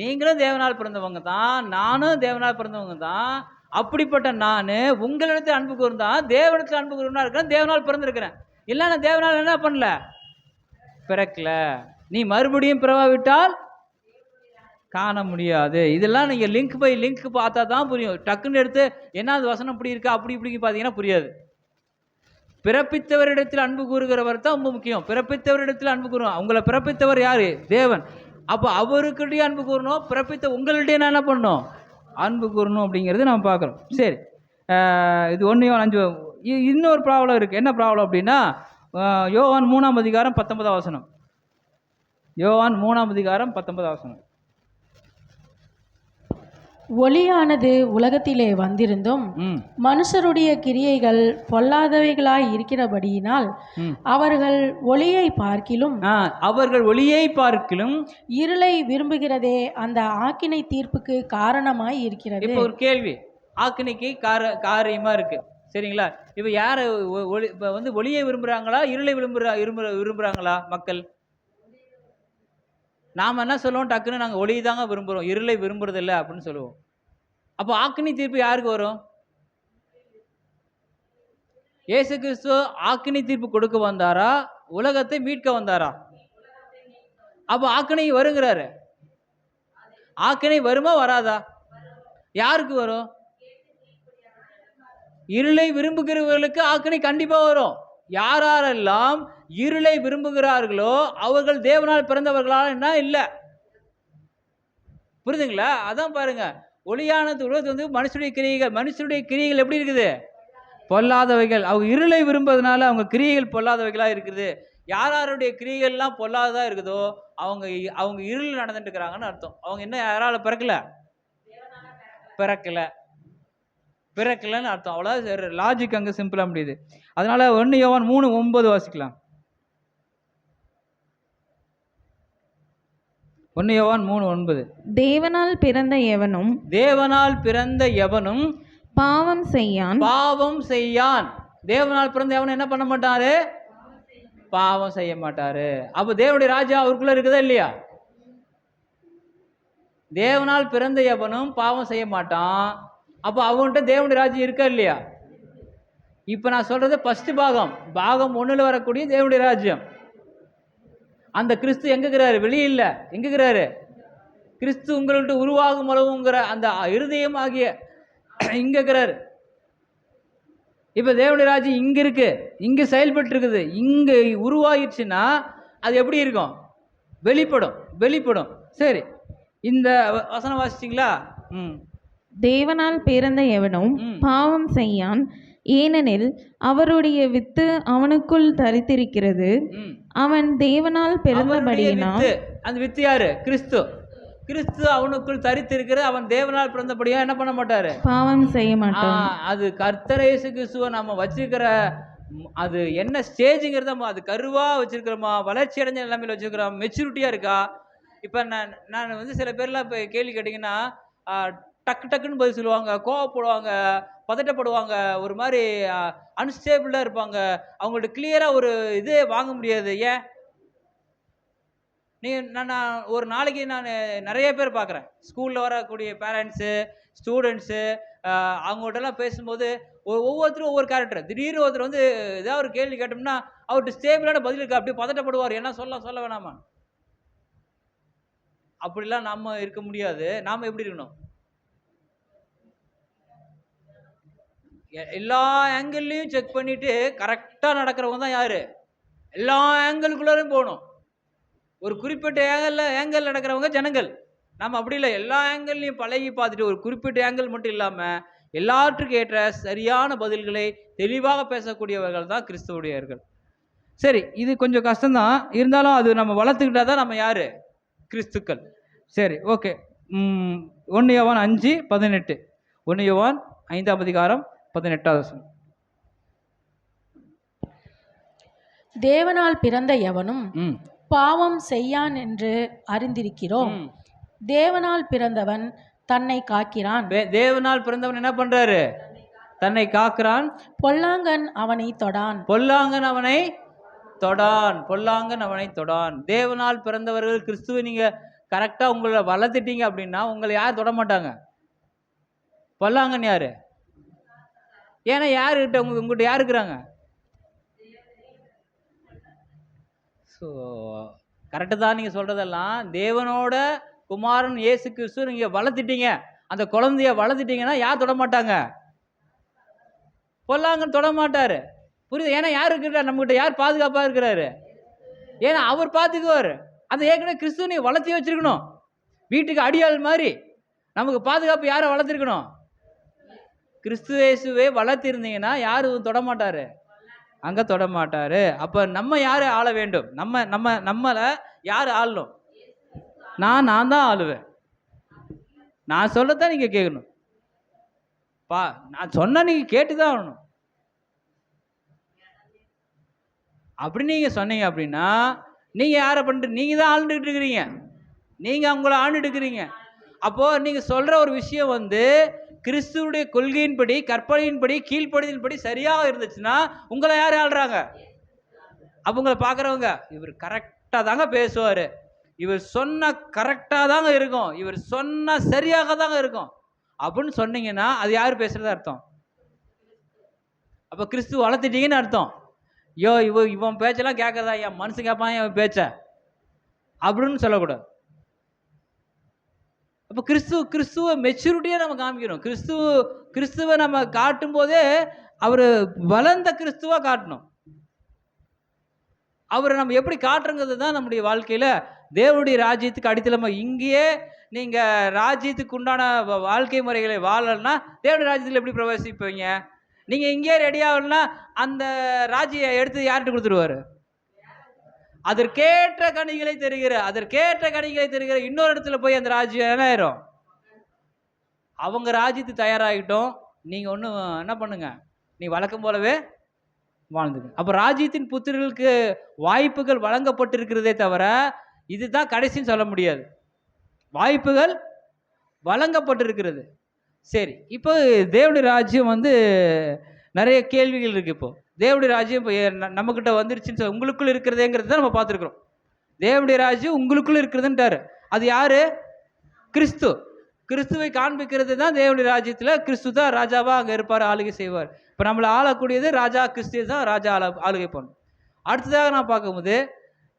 நீங்களும் தேவனால் பிறந்தவங்க தான், நானும் தேவனால் பிறந்தவங்க தான். அப்படிப்பட்ட நான் உங்களிடத்தில் அன்பு கூர்ந்தான், தேவனிடத்தில் அன்பு கூர்ந்தா இருக்கிறேன், தேவனால் பிறந்திருக்கிறேன். இல்லை நான் தேவனால் என்ன பண்ணல? பிறக்கல. நீ மறுபடியும் பிறவாவிட்டால் காண முடியாது. இதெல்லாம் நீங்கள் லிங்க் பை லிங்க் பார்த்தா தான் புரியும். டக்குன்னு எடுத்து என்ன அது வசனம் இப்படி இருக்கா அப்படி இப்படி பார்த்தீங்கன்னா புரியாது. பிறப்பித்தவரிடத்தில் அன்பு கூறுகிறவர் தான் ரொம்ப முக்கியம். பிறப்பித்தவரிடத்தில் அன்பு கூறுவோம். உங்களை பிறப்பித்தவர் யாரு? தேவன். அப்போ அவருக்கிட்டே அன்பு கூறணும். பிறப்பித்த உங்கள்கிட்டயே நான் என்ன பண்ணணும்? அன்பு கூறணும் அப்படிங்கிறது நம்ம பார்க்குறோம். சரி, இது 1 யோவான் 5. இன்னொரு ப்ராப்ளம் இருக்குது. என்ன ப்ராப்ளம் அப்படின்னா, யோவான் 3ஆம் அதிகாரம் 19ஆம் வசனம். யோவான் 3ஆம் அதிகாரம் 19ஆம் வசனம். ஒளியானது உலகத்திலே வந்திருந்தும் மனுஷருடைய கிரியைகள் பொல்லாதவைகளாய் இருக்கிறபடியினால் அவர்கள் ஒளியை பார்க்கிலும் இருளை விரும்புகிறதே அந்த ஆக்கினை தீர்ப்புக்கு காரணமாய் இருக்கிறது. இப்போ ஒரு கேள்வி, ஆக்கினைக்கு காரியமா இருக்கு, சரிங்களா? இப்போ யார் இப்போ வந்து ஒளியை விரும்புகிறாங்களா, இருளை விரும்புகிறாங்களா மக்கள்? நாம் என்ன சொல்லுவோம், டக்குன்னு நாங்கள் ஒளி தாங்க விரும்புகிறோம், இருளை விரும்புறதில்லை அப்படின்னு சொல்லுவோம். அப்போ ஆக்கினி தீர்ப்பு யாருக்கு வரும்? இயேசு கிறிஸ்து ஆக்கினி தீர்ப்பு கொடுக்க வந்தாரா, உலகத்தை மீட்க வந்தாரா? அப்போ ஆக்கினை வருங்கிறாரு. ஆக்கினை வருமா வராதா? யாருக்கு வரும்? இருளை விரும்புகிறவர்களுக்கு ஆக்கினை கண்டிப்பாக வரும். யாரெல்லாம் இருளை விரும்புகிறார்களோ அவர்கள் தேவனால் பிறந்தவர்களால் என்ன இல்லை, புரியுதுங்களா? அதான் பாருங்க, ஒளியானது உலகத்து வந்து மனுஷனுடைய கிரியைகள் எப்படி இருக்குது? பொல்லாதவைகள். அவங்க இருளை விரும்புவதனால அவங்க கிரியைகள் பொல்லாதவைகளாக இருக்குது. யாருடைய கிரியைகள்லாம் பொல்லாததாக இருக்குதோ அவங்க இருள் நடந்துட்டு இருக்கிறாங்கன்னு அர்த்தம். அவங்க என்ன யாரால பிறக்கலன்னு அர்த்தம். அவ்வளோ லாஜிக் அங்கே சிம்பிளாக முடியுது. அதனால 1 யோவான் 3:9 வாசிக்கலாம். 1 யோவான் 3:9. தேவனால் பிறந்த எவனும் பாவம் செய்யான். தேவனால் பிறந்த எவனும் என்ன பண்ண மாட்டாரு? பாவம் செய்ய மாட்டாரு. அப்போ தேவனுடைய ராஜ்யம் அவருக்குள்ள இருக்குதா இல்லையா? தேவனால் பிறந்த எவனும் பாவம் செய்ய மாட்டான். அப்போ அவன்கிட்ட தேவனுடைய ராஜ்யம் இருக்கா இல்லையா? இப்போ நான் சொல்றது ஃபர்ஸ்ட் பாகம் 1ல் வரக்கூடிய தேவனுடைய ராஜ்யம். அந்த கிறிஸ்து எங்க இருக்கிறாரு? வெளியே இல்லை. எங்க இருக்கிறாரு? கிறிஸ்து உங்கள்கிட்ட உருவாகும் அளவுங்கிற அந்த இருதயம் ஆகிய இங்க இருக்கிறாரு. இப்போ தேவனுடைய ராஜ்யம் இங்க இருக்கு, இங்க செயல்பட்டு இருக்குது. இங்க உருவாகிடுச்சுன்னா அது எப்படி இருக்கும்? வெளிப்படும். சரி, இந்த வசனம் வாசிச்சிங்களா? தேவனால் பிறந்த எவனும் பாவம் செய்யான், ஏனெனில் அவருடைய வித்து அவனுக்குள் தரித்திருக்கிறது. அவன் தேவனால் பிறந்தபடியினால். அந்த வித்து யாரு? கிறிஸ்து அவனுக்குள் தரித்திருக்கிறது. அவன் தேவனால் பிறந்தபடியா என்ன பண்ண மாட்டாரு? பாவம் செய்ய மாட்டான். அது கர்த்தர் இயேசு கிறிஸ்துவை நம்ம வச்சிருக்கிற அது என்ன ஸ்டேஜுங்கிறத அது கருவா வச்சிருக்கிறோமா, வளர்ச்சி அடைஞ்ச நிலைமையில வச்சிருக்கிறோம், மெச்சூரிட்டியா இருக்கா? இப்போ நான் வந்து சில பேர்லாம் இப்போ கேள்வி கேட்டிங்கன்னா டக்குன்னு பதில் சொல்லுவாங்க, கோவப்படுவாங்க, பதட்டப்படுவாங்க, ஒரு மாதிரி அன்ஸ்டேபிளாக இருப்பாங்க. அவங்கள்ட்ட கிளியராக ஒரு இதே வாங்க முடியாது. ஏன்? நான் ஒரு நாளைக்கு நிறைய பேர் பார்க்குறேன், ஸ்கூலில் வரக்கூடிய பேரண்ட்ஸு, ஸ்டூடெண்ட்ஸு, அவங்கள்ட்டலாம் பேசும்போது ஒவ்வொருத்தரும் ஒவ்வொரு கேரக்டர். திடீர்னு ஒருத்தர் வந்து ஏதாவது ஒரு கேள்வி கேட்டோம்னா அவர்கிட்ட ஸ்டேபிளான பதில் இருக்கா, அப்படியே பதட்டப்படுவார். என்ன சொல்ல வேணாமா? அப்படிலாம் நம்ம இருக்க முடியாது. நாம் எப்படி இருக்கணும்? எல்லா ஆங்கிள்லையும் செக் பண்ணிட்டு கரெக்டாக நடக்கிறவங்க தான் யாரு? எல்லா ஆங்கிளுக்குள்ளேயும் போகணும். ஒரு குறிப்பிட்ட ஏங்கல் நடக்கிறவங்க ஜனங்கள். நம்ம அப்படி இல்லை, எல்லா ஆங்கிள்லையும் பழகி பார்த்துட்டு ஒரு குறிப்பிட்ட ஆங்கிள் மட்டும் இல்லாமல் எல்லாற்றுக்கும் ஏற்ற சரியான பதில்களை தெளிவாக பேசக்கூடியவர்கள் தான் கிறிஸ்துவுடையவர்கள். சரி, இது கொஞ்சம் கஷ்டம்தான், இருந்தாலும் அது நம்ம வளர்த்துக்கிட்டா தான் நம்ம யாரு? கிறிஸ்துக்கள். சரி, ஓகே. 1 யோவான் 5:18. 1 யோவான் 5ஆம் அதிகாரம் 18வது வசனம். தேவனால் பிறந்த எவனும் பாவம் செய்யான் என்று அறிந்திருக்கிறோம். தேவனால் பிறந்தவன் தன்னை காக்கிறான். தேவனால் பிறந்தவன் என்ன பண்றாரு? தன்னை காக்கிறான். பொல்லாங்கன் அவனை தொடான். தேவனால் பிறந்தவர்கள் கிறிஸ்துவை நீங்க கரெக்டா உங்களை வளர்த்துட்டீங்க அப்படின்னா உங்களை யார் தொட மாட்டாங்க. பொல்லாங்கன் யாரு? ஏன்னா யாருக்கிட்ட உங்ககிட்ட யார் இருக்கிறாங்க? ஸோ கரெக்டு தான் நீங்கள் சொல்கிறதெல்லாம். தேவனோட குமாரன் இயேசு கிறிஸ்து நீங்கள் வளர்த்துட்டீங்க, அந்த குழந்தைய வளர்த்துட்டீங்கன்னா யார் தொட மாட்டாங்க? பொல்லாங்கன்னு தொட மாட்டார். புரியுது? ஏன்னா யார் இருக்கிறார் நம்மகிட்ட? யார் பாதுகாப்பாக இருக்கிறாரு? ஏன்னா அவர் பார்த்துக்குவார். அந்த ஏற்கனவே கிறிஸ்துவ நீ வளர்த்தி வச்சிருக்கணும். வீட்டுக்கு அடியாள் மாதிரி நமக்கு பாதுகாப்பு யாரை வளர்த்துருக்கணும்? கிறிஸ்து இயேசுவே வளர்த்திருந்தீங்கன்னா யாரும் தொடமாட்டாரு, அங்கே தொடமாட்டாரு. அப்போ நம்ம யார் ஆள வேண்டும்? நம்மளை யார் ஆளணும்? நான் தான் ஆளுவேன். நான் சொல்லத்தான் நீங்கள் கேட்கணும். நான் சொன்னால் நீங்கள் கேட்டு தான் ஆகணும். அப்படி நீங்கள் சொன்னீங்க அப்படின்னா நீங்கள் யாரை பண்ணிட்டு நீங்கள் தான் ஆண்டுகிட்டு இருக்கிறீங்க. நீங்கள் அவங்கள ஆண்டுட்டு இருக்கிறீங்க. அப்போது நீங்கள் சொல்கிற ஒரு விஷயம் வந்து கிறிஸ்துவுடைய கொள்கையின்படி, கற்பனையின்படி, கீழ்ப்படிதலின்படி சரியாக இருந்துச்சுன்னா உங்களை யார் ஆள்றாங்க? அப்போ உங்களை பார்க்குறவங்க, இவர் கரெக்டாக தாங்க பேசுவார், இவர் சொன்ன கரெக்டாக தாங்க இருக்கும், இவர் சொன்ன சரியாக தாங்க இருக்கும் அப்படின்னு சொன்னீங்கன்னா அது யார் பேசுகிறதா அர்த்தம்? அப்போ கிறிஸ்துவ வளர்த்துட்டீங்கன்னு அர்த்தம். இவன் பேச்செல்லாம் கேட்கறதா, என் மனசு கேட்பான் என் பேச்ச அப்படின்னு சொல்லக்கூடாது. அப்போ கிறிஸ்துவ மெச்சூரிட்டியாக நம்ம காமிக்கணும். கிறிஸ்துவை நம்ம காட்டும் போதே அவர் வளர்ந்த கிறிஸ்துவாக காட்டணும். அவரை நம்ம எப்படி காட்டுறங்கிறது தான் நம்முடைய வாழ்க்கையில் தேவனுடைய ராஜ்யத்துக்கு அடித்தளமாக. இங்கேயே நீங்கள் ராஜ்யத்துக்கு உண்டான வாழ்க்கை முறைகளை வாழலைன்னா தேவனுடைய ராஜ்யத்தில் எப்படி பிரவேசிப்பீங்க? நீங்கள் இங்கேயே ரெடி ஆகலைன்னா அந்த ராஜ்யம் எடுத்து யார்கிட்ட கொடுத்துருவாரு? அதற்கேற்ற கனிகளை தருகிற இன்னொரு இடத்துல போய் அந்த ராஜ்யம் என்ன ஆயிரும்? அவங்க ராஜ்யத்துக்கு தயாராகிட்டோம். நீங்கள் ஒன்றும் என்ன பண்ணுங்க, நீ வழக்கம் போலவே வாழ்ந்துங்க. அப்போ ராஜ்யத்தின் புத்திரர்களுக்கு வாய்ப்புகள் வழங்கப்பட்டிருக்கிறதே தவிர இதுதான் கடைசின்னு சொல்ல முடியாது. வாய்ப்புகள் வழங்கப்பட்டிருக்கிறது. சரி, இப்போ தேவனுடைய ராஜ்யம் வந்து நிறைய கேள்விகள் இருக்குது. இப்போ தேவனுடைய ராஜ்யம் இப்போ நம்மக்கிட்ட வந்துருச்சுன்னு உங்களுக்குள்ள இருக்கிறதேங்கிறது தான் நம்ம பார்த்துருக்குறோம். தேவனுடைய ராஜ்யம் உங்களுக்குள்ள இருக்கிறதுன்ட்டாரு. அது யாரு? கிறிஸ்துவை காண்பிக்கிறது தான் தேவனுடைய ராஜ்யத்தில். கிறிஸ்து தான் ராஜாவாக அங்கே இருப்பார், ஆளுகை செய்வார். இப்போ நம்மளை ஆளக்கூடியது ராஜா கிறிஸ்து தான் ராஜா ஆளுகை பண்ணணும். அடுத்ததாக நான் பார்க்கும்போது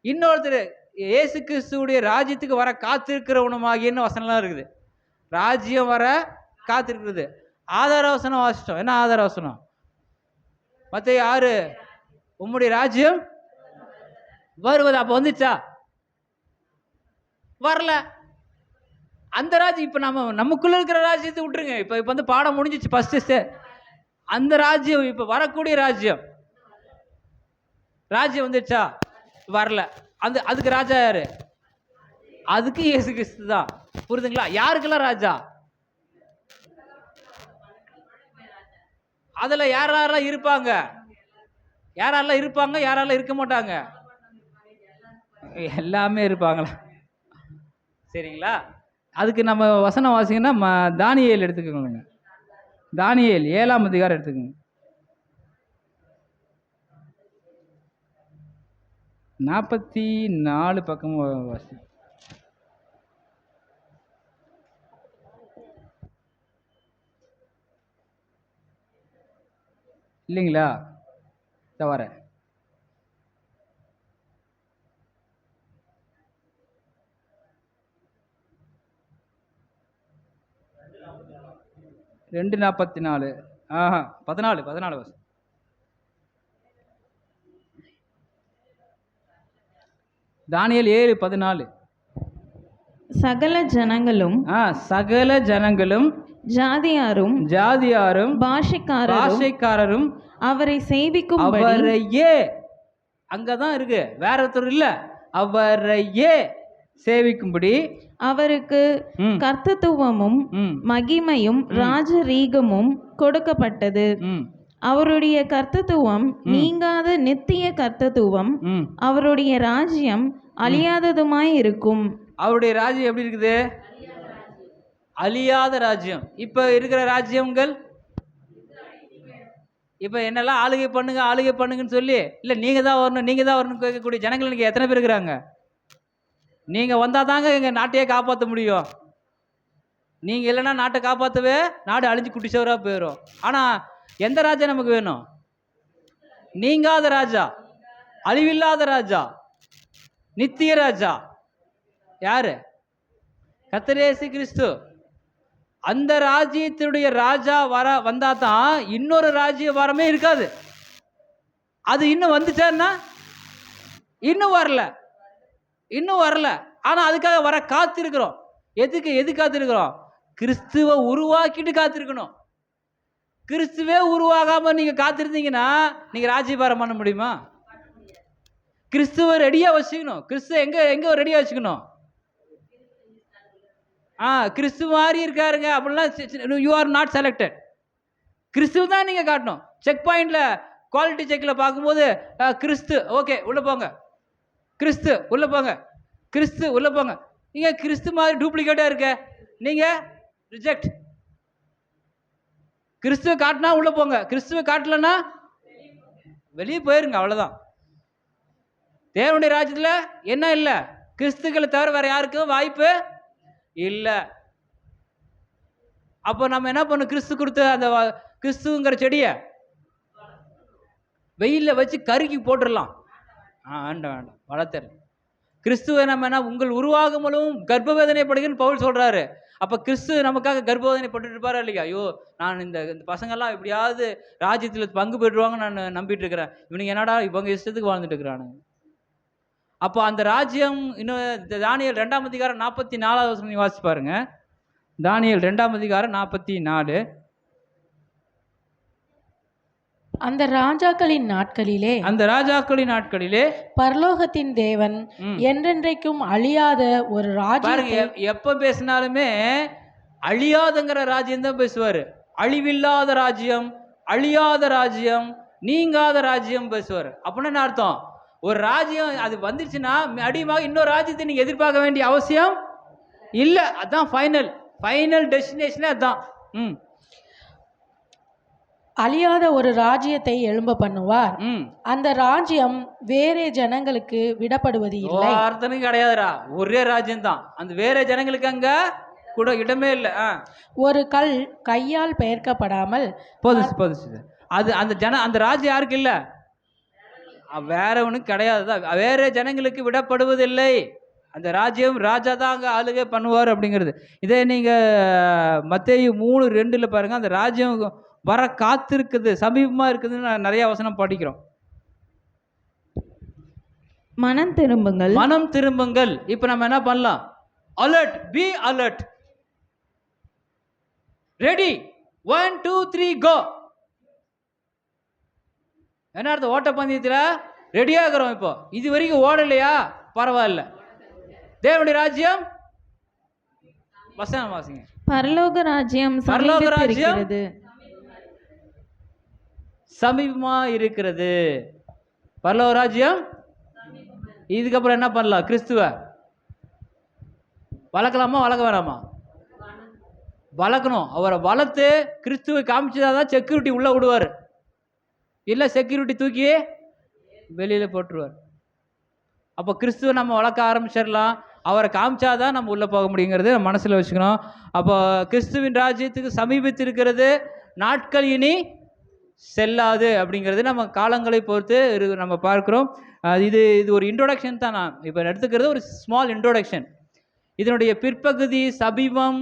இன்னொருத்தர் இயேசு கிறிஸ்துவுடைய ராஜ்யத்துக்கு வர காத்திருக்கிறவனுமாகின்னு வசனம்லாம் இருக்குது. ராஜ்யம் வர காத்திருக்கிறது. ஆதார வசனம் வாசித்தோம். என்ன ஆதார வசனம்? மத்தேயு 6, உம்முடைய ராஜ்யம் வருவது. அப்போ வந்துச்சா? வரல. அந்த ராஜ்யம் இப்போ நமக்குள்ள இருக்கிற ராஜ்யத்தை விட்டுருங்க. இப்போ வந்து பாடம் முடிஞ்சிச்சு ஃபர்ஸ்ட். அந்த ராஜ்யம் இப்போ வரக்கூடிய ராஜ்யம் வந்துச்சா? வரல. அதுக்கு ராஜா யாரு? அதுக்கு இயேசு கிறிஸ்து தான். புரியுதுங்களா? யாருக்கெல்லாம் ராஜா? அதுல யாரெல்லாம் இருப்பாங்க, யாரெல்லாம் இருக்க மாட்டாங்க? எல்லாமே இருப்பாங்களா? சரிங்களா? அதுக்கு நம்ம வசனம் வாசிங்கன்னா தானியேல் எடுத்துக்கோங்க. தானியேல் 7ஆம் அதிகாரம் எடுத்துக்கோங்க. 44 பக்கம் வாசி. இல்லைங்களா? தவற 2:44. 14 வருஷம். தானியேல் 7:14. சகல ஜனங்களும் ஜாதியாரும் பாஷைக்காரரும் அவரை சேவிக்கும்படி, அவரையே, அங்கதான் இருக்கு, வேற ஒருத்தர் இல்ல, அவரையே சேவிக்கும்படி அவருக்கு கர்த்தத்துவமும் மகிமையும் ராஜரீகமும் கொடுக்கப்பட்டது. அவருடைய கர்த்தத்துவம் நீங்காத நித்திய கர்த்தத்துவம், அவருடைய ராஜ்யம் அழியாததுமாய் இருக்கும். அவருடைய ராஜ்யம் எப்படி இருக்குது? அழியாத ராஜ்யம். இப்ப இருக்கிற ராஜ்யங்கள் இப்ப என்னெல்லாம் ஆளுகை பண்ணுங்கன்னு சொல்லி, இல்ல நீங்க தான் வரணும் கேட்கக்கூடிய ஜனங்கள் இன்னைக்கு எத்தனை பேர் இருக்கிறாங்க? நீங்க வந்தா தாங்க எங்க நாட்டையே காப்பாற்ற முடியும். நீங்க இல்லைன்னா நாட்டை காப்பாற்றவே நாடு அழிஞ்சு குட்டிச்சவரா போயிடும். ஆனா எந்த ராஜா நமக்கு வேணும்? நீங்காத ராஜா, அழிவில்லாத ராஜா, நித்திய ராஜா. யாரு? கர்த்தர் இயேசு கிறிஸ்து. அந்த ராஜ்யத்தினுடைய ராஜா வந்தா தான் இன்னொரு ராஜ்ய வரமே இருக்காது. அது இன்னும் வந்துச்சான்னா இன்னும் வரல. ஆனா அதுக்காக வர காத்திருக்கிறோம். எது காத்திருக்கிறோம்? கிறிஸ்துவை உருவாக்கிட்டு காத்திருக்கணும். கிறிஸ்துவே உருவாகாம நீங்க காத்திருந்தீங்கன்னா நீங்க ராஜ்யபாரம் பண்ண முடியுமா? கிறிஸ்துவை ரெடியா வச்சுக்கணும். கிறிஸ்துவ எங்க ரெடியா வச்சுக்கணும்? கிறிஸ்து மாதிரி இருக்காருங்க அப்படிலாம் யூ ஆர் நாட் செலக்டட். கிறிஸ்துவ தான் நீங்கள் காட்டணும். செக் பாயிண்டில் குவாலிட்டி செக்கில் பார்க்கும்போது கிறிஸ்து ஓகே உள்ளே போங்க, கிறிஸ்து உள்ளே போங்க, கிறிஸ்து உள்ளே போங்க. நீங்கள் கிறிஸ்து மாதிரி டூப்ளிகேட்டாக இருக்க, நீங்கள் ரிஜெக்ட். கிறிஸ்துவை காட்டினா உள்ளே போங்க, கிறிஸ்துவை காட்டலன்னா வெளியே போயிருங்க, அவ்வளோதான். தேவனுடைய ராஜ்யத்தில் என்ன இல்லை? கிறிஸ்துக்களை தவிர வேற யாருக்கும் வாய்ப்பு இல்லை. அப்போ நம்ம என்ன பண்ணணும்? கிறிஸ்து கொடுத்த அந்த கிறிஸ்துங்கிற செடியை வெயிலில் வச்சு கருக்கி போட்டுடலாம். வேண்டாம் வேண்டாம், வளர்த்தர். கிறிஸ்துவை நம்ம என்ன, உங்கள் உருவாகுமலும் கர்ப்பவேதனைப்படுகிறன்னு பவுல் சொல்கிறாரு. அப்போ கிறிஸ்து நமக்காக கர்ப்பவேதனைப்பட்டு இருப்பாரா இல்லையா? ஐயோ, நான் இந்த பசங்கள்லாம் எப்படியாவது ராஜ்யத்தில் பங்கு பெற்றுவாங்கன்னு நான் நம்பிட்டு இருக்கிறேன். இவனுங்க என்னடா இவங்க இஷ்டத்துக்கு வாழ்ந்துட்டு இருக்கிறானுங்க. அப்போ அந்த ராஜ்யம் இன்னும் தானியேல் 2ஆம் அதிகாரம் 44வது வசனம் வாசிச்சு பாருங்க. தானியேல் 2ஆம் அதிகாரம் 44. அந்த ராஜாக்களின் நாட்களிலே பரலோகத்தின் தேவன் என்றென்றைக்கும் அழியாத ஒரு ராஜ்யம். எப்ப பேசினாலுமே அழியாதங்கிற ராஜ்யம் தான் பேசுவாரு. அழிவில்லாத ராஜ்யம், அழியாத ராஜ்யம், நீங்காத ராஜ்யம் பேசுவார். அப்படின்னு என்ன அர்த்தம்? ஒரு ராஜ்யம் அது வந்துருச்சுன்னா அடிமாக இன்னொரு ராஜ்யத்தை நீங்க எதிர்பார்க்க வேண்டிய அவசியம் இல்லை. அதான் ஃபைனல் டெஸ்டினேஷனே அதான். அழியாத ஒரு ராஜ்யத்தை எழும்ப பண்ணுவார். அந்த ராஜ்யம் வேற ஜனங்களுக்கு விடப்படுவது இல்லை. அர்த்தம் கிடையாதுடா, ஒரே ராஜ்யம் தான். அந்த வேற ஜனங்களுக்கு அங்க கூட இடமே இல்லை. ஒரு கல் கையால் பெயர்க்கப்படாமல் போதுச்சு. அது அந்த ராஜ்யம் யாருக்கு இல்லை? வேற ஒன்றும் கிடையாது. வேற ஜனங்களுக்கு விடப்படுவதில்லை. அந்த ராஜ்யம் ராஜா தான் அங்கே ஆளுகை பண்ணுவார் அப்படிங்கிறது. இதே நீங்கள் மத்தேயு 3:2 பாருங்க. அந்த ராஜ்யம் வர காத்திருக்குது, சமீபமா இருக்குதுன்னு நிறைய வசனம் படிக்கிறோம். மனம் திரும்புங்கள். இப்ப நம்ம என்ன பண்ணலாம்? அலர்ட், பி அலர்ட், ரெடி, 1 2 3 கோ. என்ன அர்த்தம்? ஓட்டப்பந்தயத்தில் ரெடியாகிறோம். இப்போ இது வரைக்கும் ஓடலையா? பரவாயில்ல. தேவனுடைய ராஜ்யம் வசனம் வாசிங்க. பரலோக ராஜ்யம் சமீபமா இருக்கிறது. பரலோக ராஜ்யம். இதுக்கப்புறம் என்ன பண்ணலாம்? கிறிஸ்துவ வளர்க்கலாமா, வளர்க்க வேணாமா? வளர்க்கணும். அவரை வளர்த்து கிறிஸ்துவை காமிச்சதான் செக்யூரிட்டி உள்ள விடுவார். இல்லை செக்யூரிட்டி தூக்கி வெளியில போட்டுருவார். அப்போ கிறிஸ்துவை நம்ம வளர்க்க ஆரம்பிச்சிடலாம். அவரை காமிச்சாதான் நம்ம உள்ளே போக முடியுங்கிறது நம்ம மனசில் வச்சுக்கணும். அப்போ கிறிஸ்துவின் ராஜ்யத்துக்கு சமீபத்திருக்கிறது, நாட்கள் இனி செல்லாது அப்படிங்கிறது நம்ம காலங்களை பொறுத்து நம்ம பார்க்குறோம். இது ஒரு இன்ட்ரோடக்ஷன் தான். நான் இப்போ எடுத்துக்கிறது ஒரு ஸ்மால் இன்ட்ரோடக்ஷன். இதனுடைய பிற்பகுதி சமீபம்,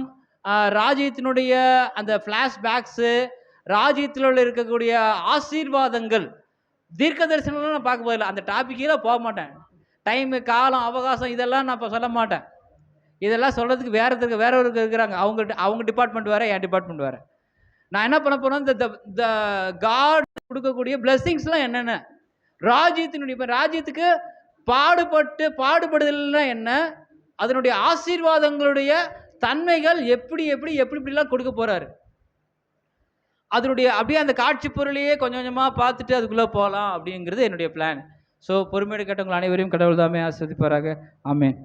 ராஜ்யத்தினுடைய அந்த ஃப்ளாஷ்பேக்ஸு, ராஜ்யத்தில் இருக்கக்கூடிய ஆசீர்வாதங்கள், தீர்க்க தரிசனம்லாம் நான் பார்க்க போதில்லை. அந்த டாப்பிக்கே போக மாட்டேன். டைமு, காலம், அவகாசம் இதெல்லாம் நான் இப்போ சொல்ல மாட்டேன். இதெல்லாம் சொல்கிறதுக்கு வேறொருக்கு இருக்கிறாங்க. அவங்க டிபார்ட்மெண்ட் வேறு, என் டிபார்ட்மெண்ட் வேறு. நான் என்ன பண்ண போகிறோம்? இந்த காட் கொடுக்கக்கூடிய பிளெஸிங்ஸ்லாம் என்னென்ன, ராஜ்யத்தினுடைய இப்போ ராஜ்யத்துக்கு பாடுபடுதல்னா என்ன, அதனுடைய ஆசீர்வாதங்களுடைய தன்மைகள் எப்படிலாம் கொடுக்க போகிறாரு, அதனுடைய அப்படியே அந்த காட்சி பொருளையே கொஞ்சம் கொஞ்சமாக பார்த்துட்டு அதுக்குள்ளே போகலாம் அப்படிங்கிறது என்னுடைய பிளான். ஸோ பொறுமையோடு கேட்டவங்கள் அனைவரையும் கடவுள் தாமே ஆசீர்வதிப்பாராக. ஆமென்.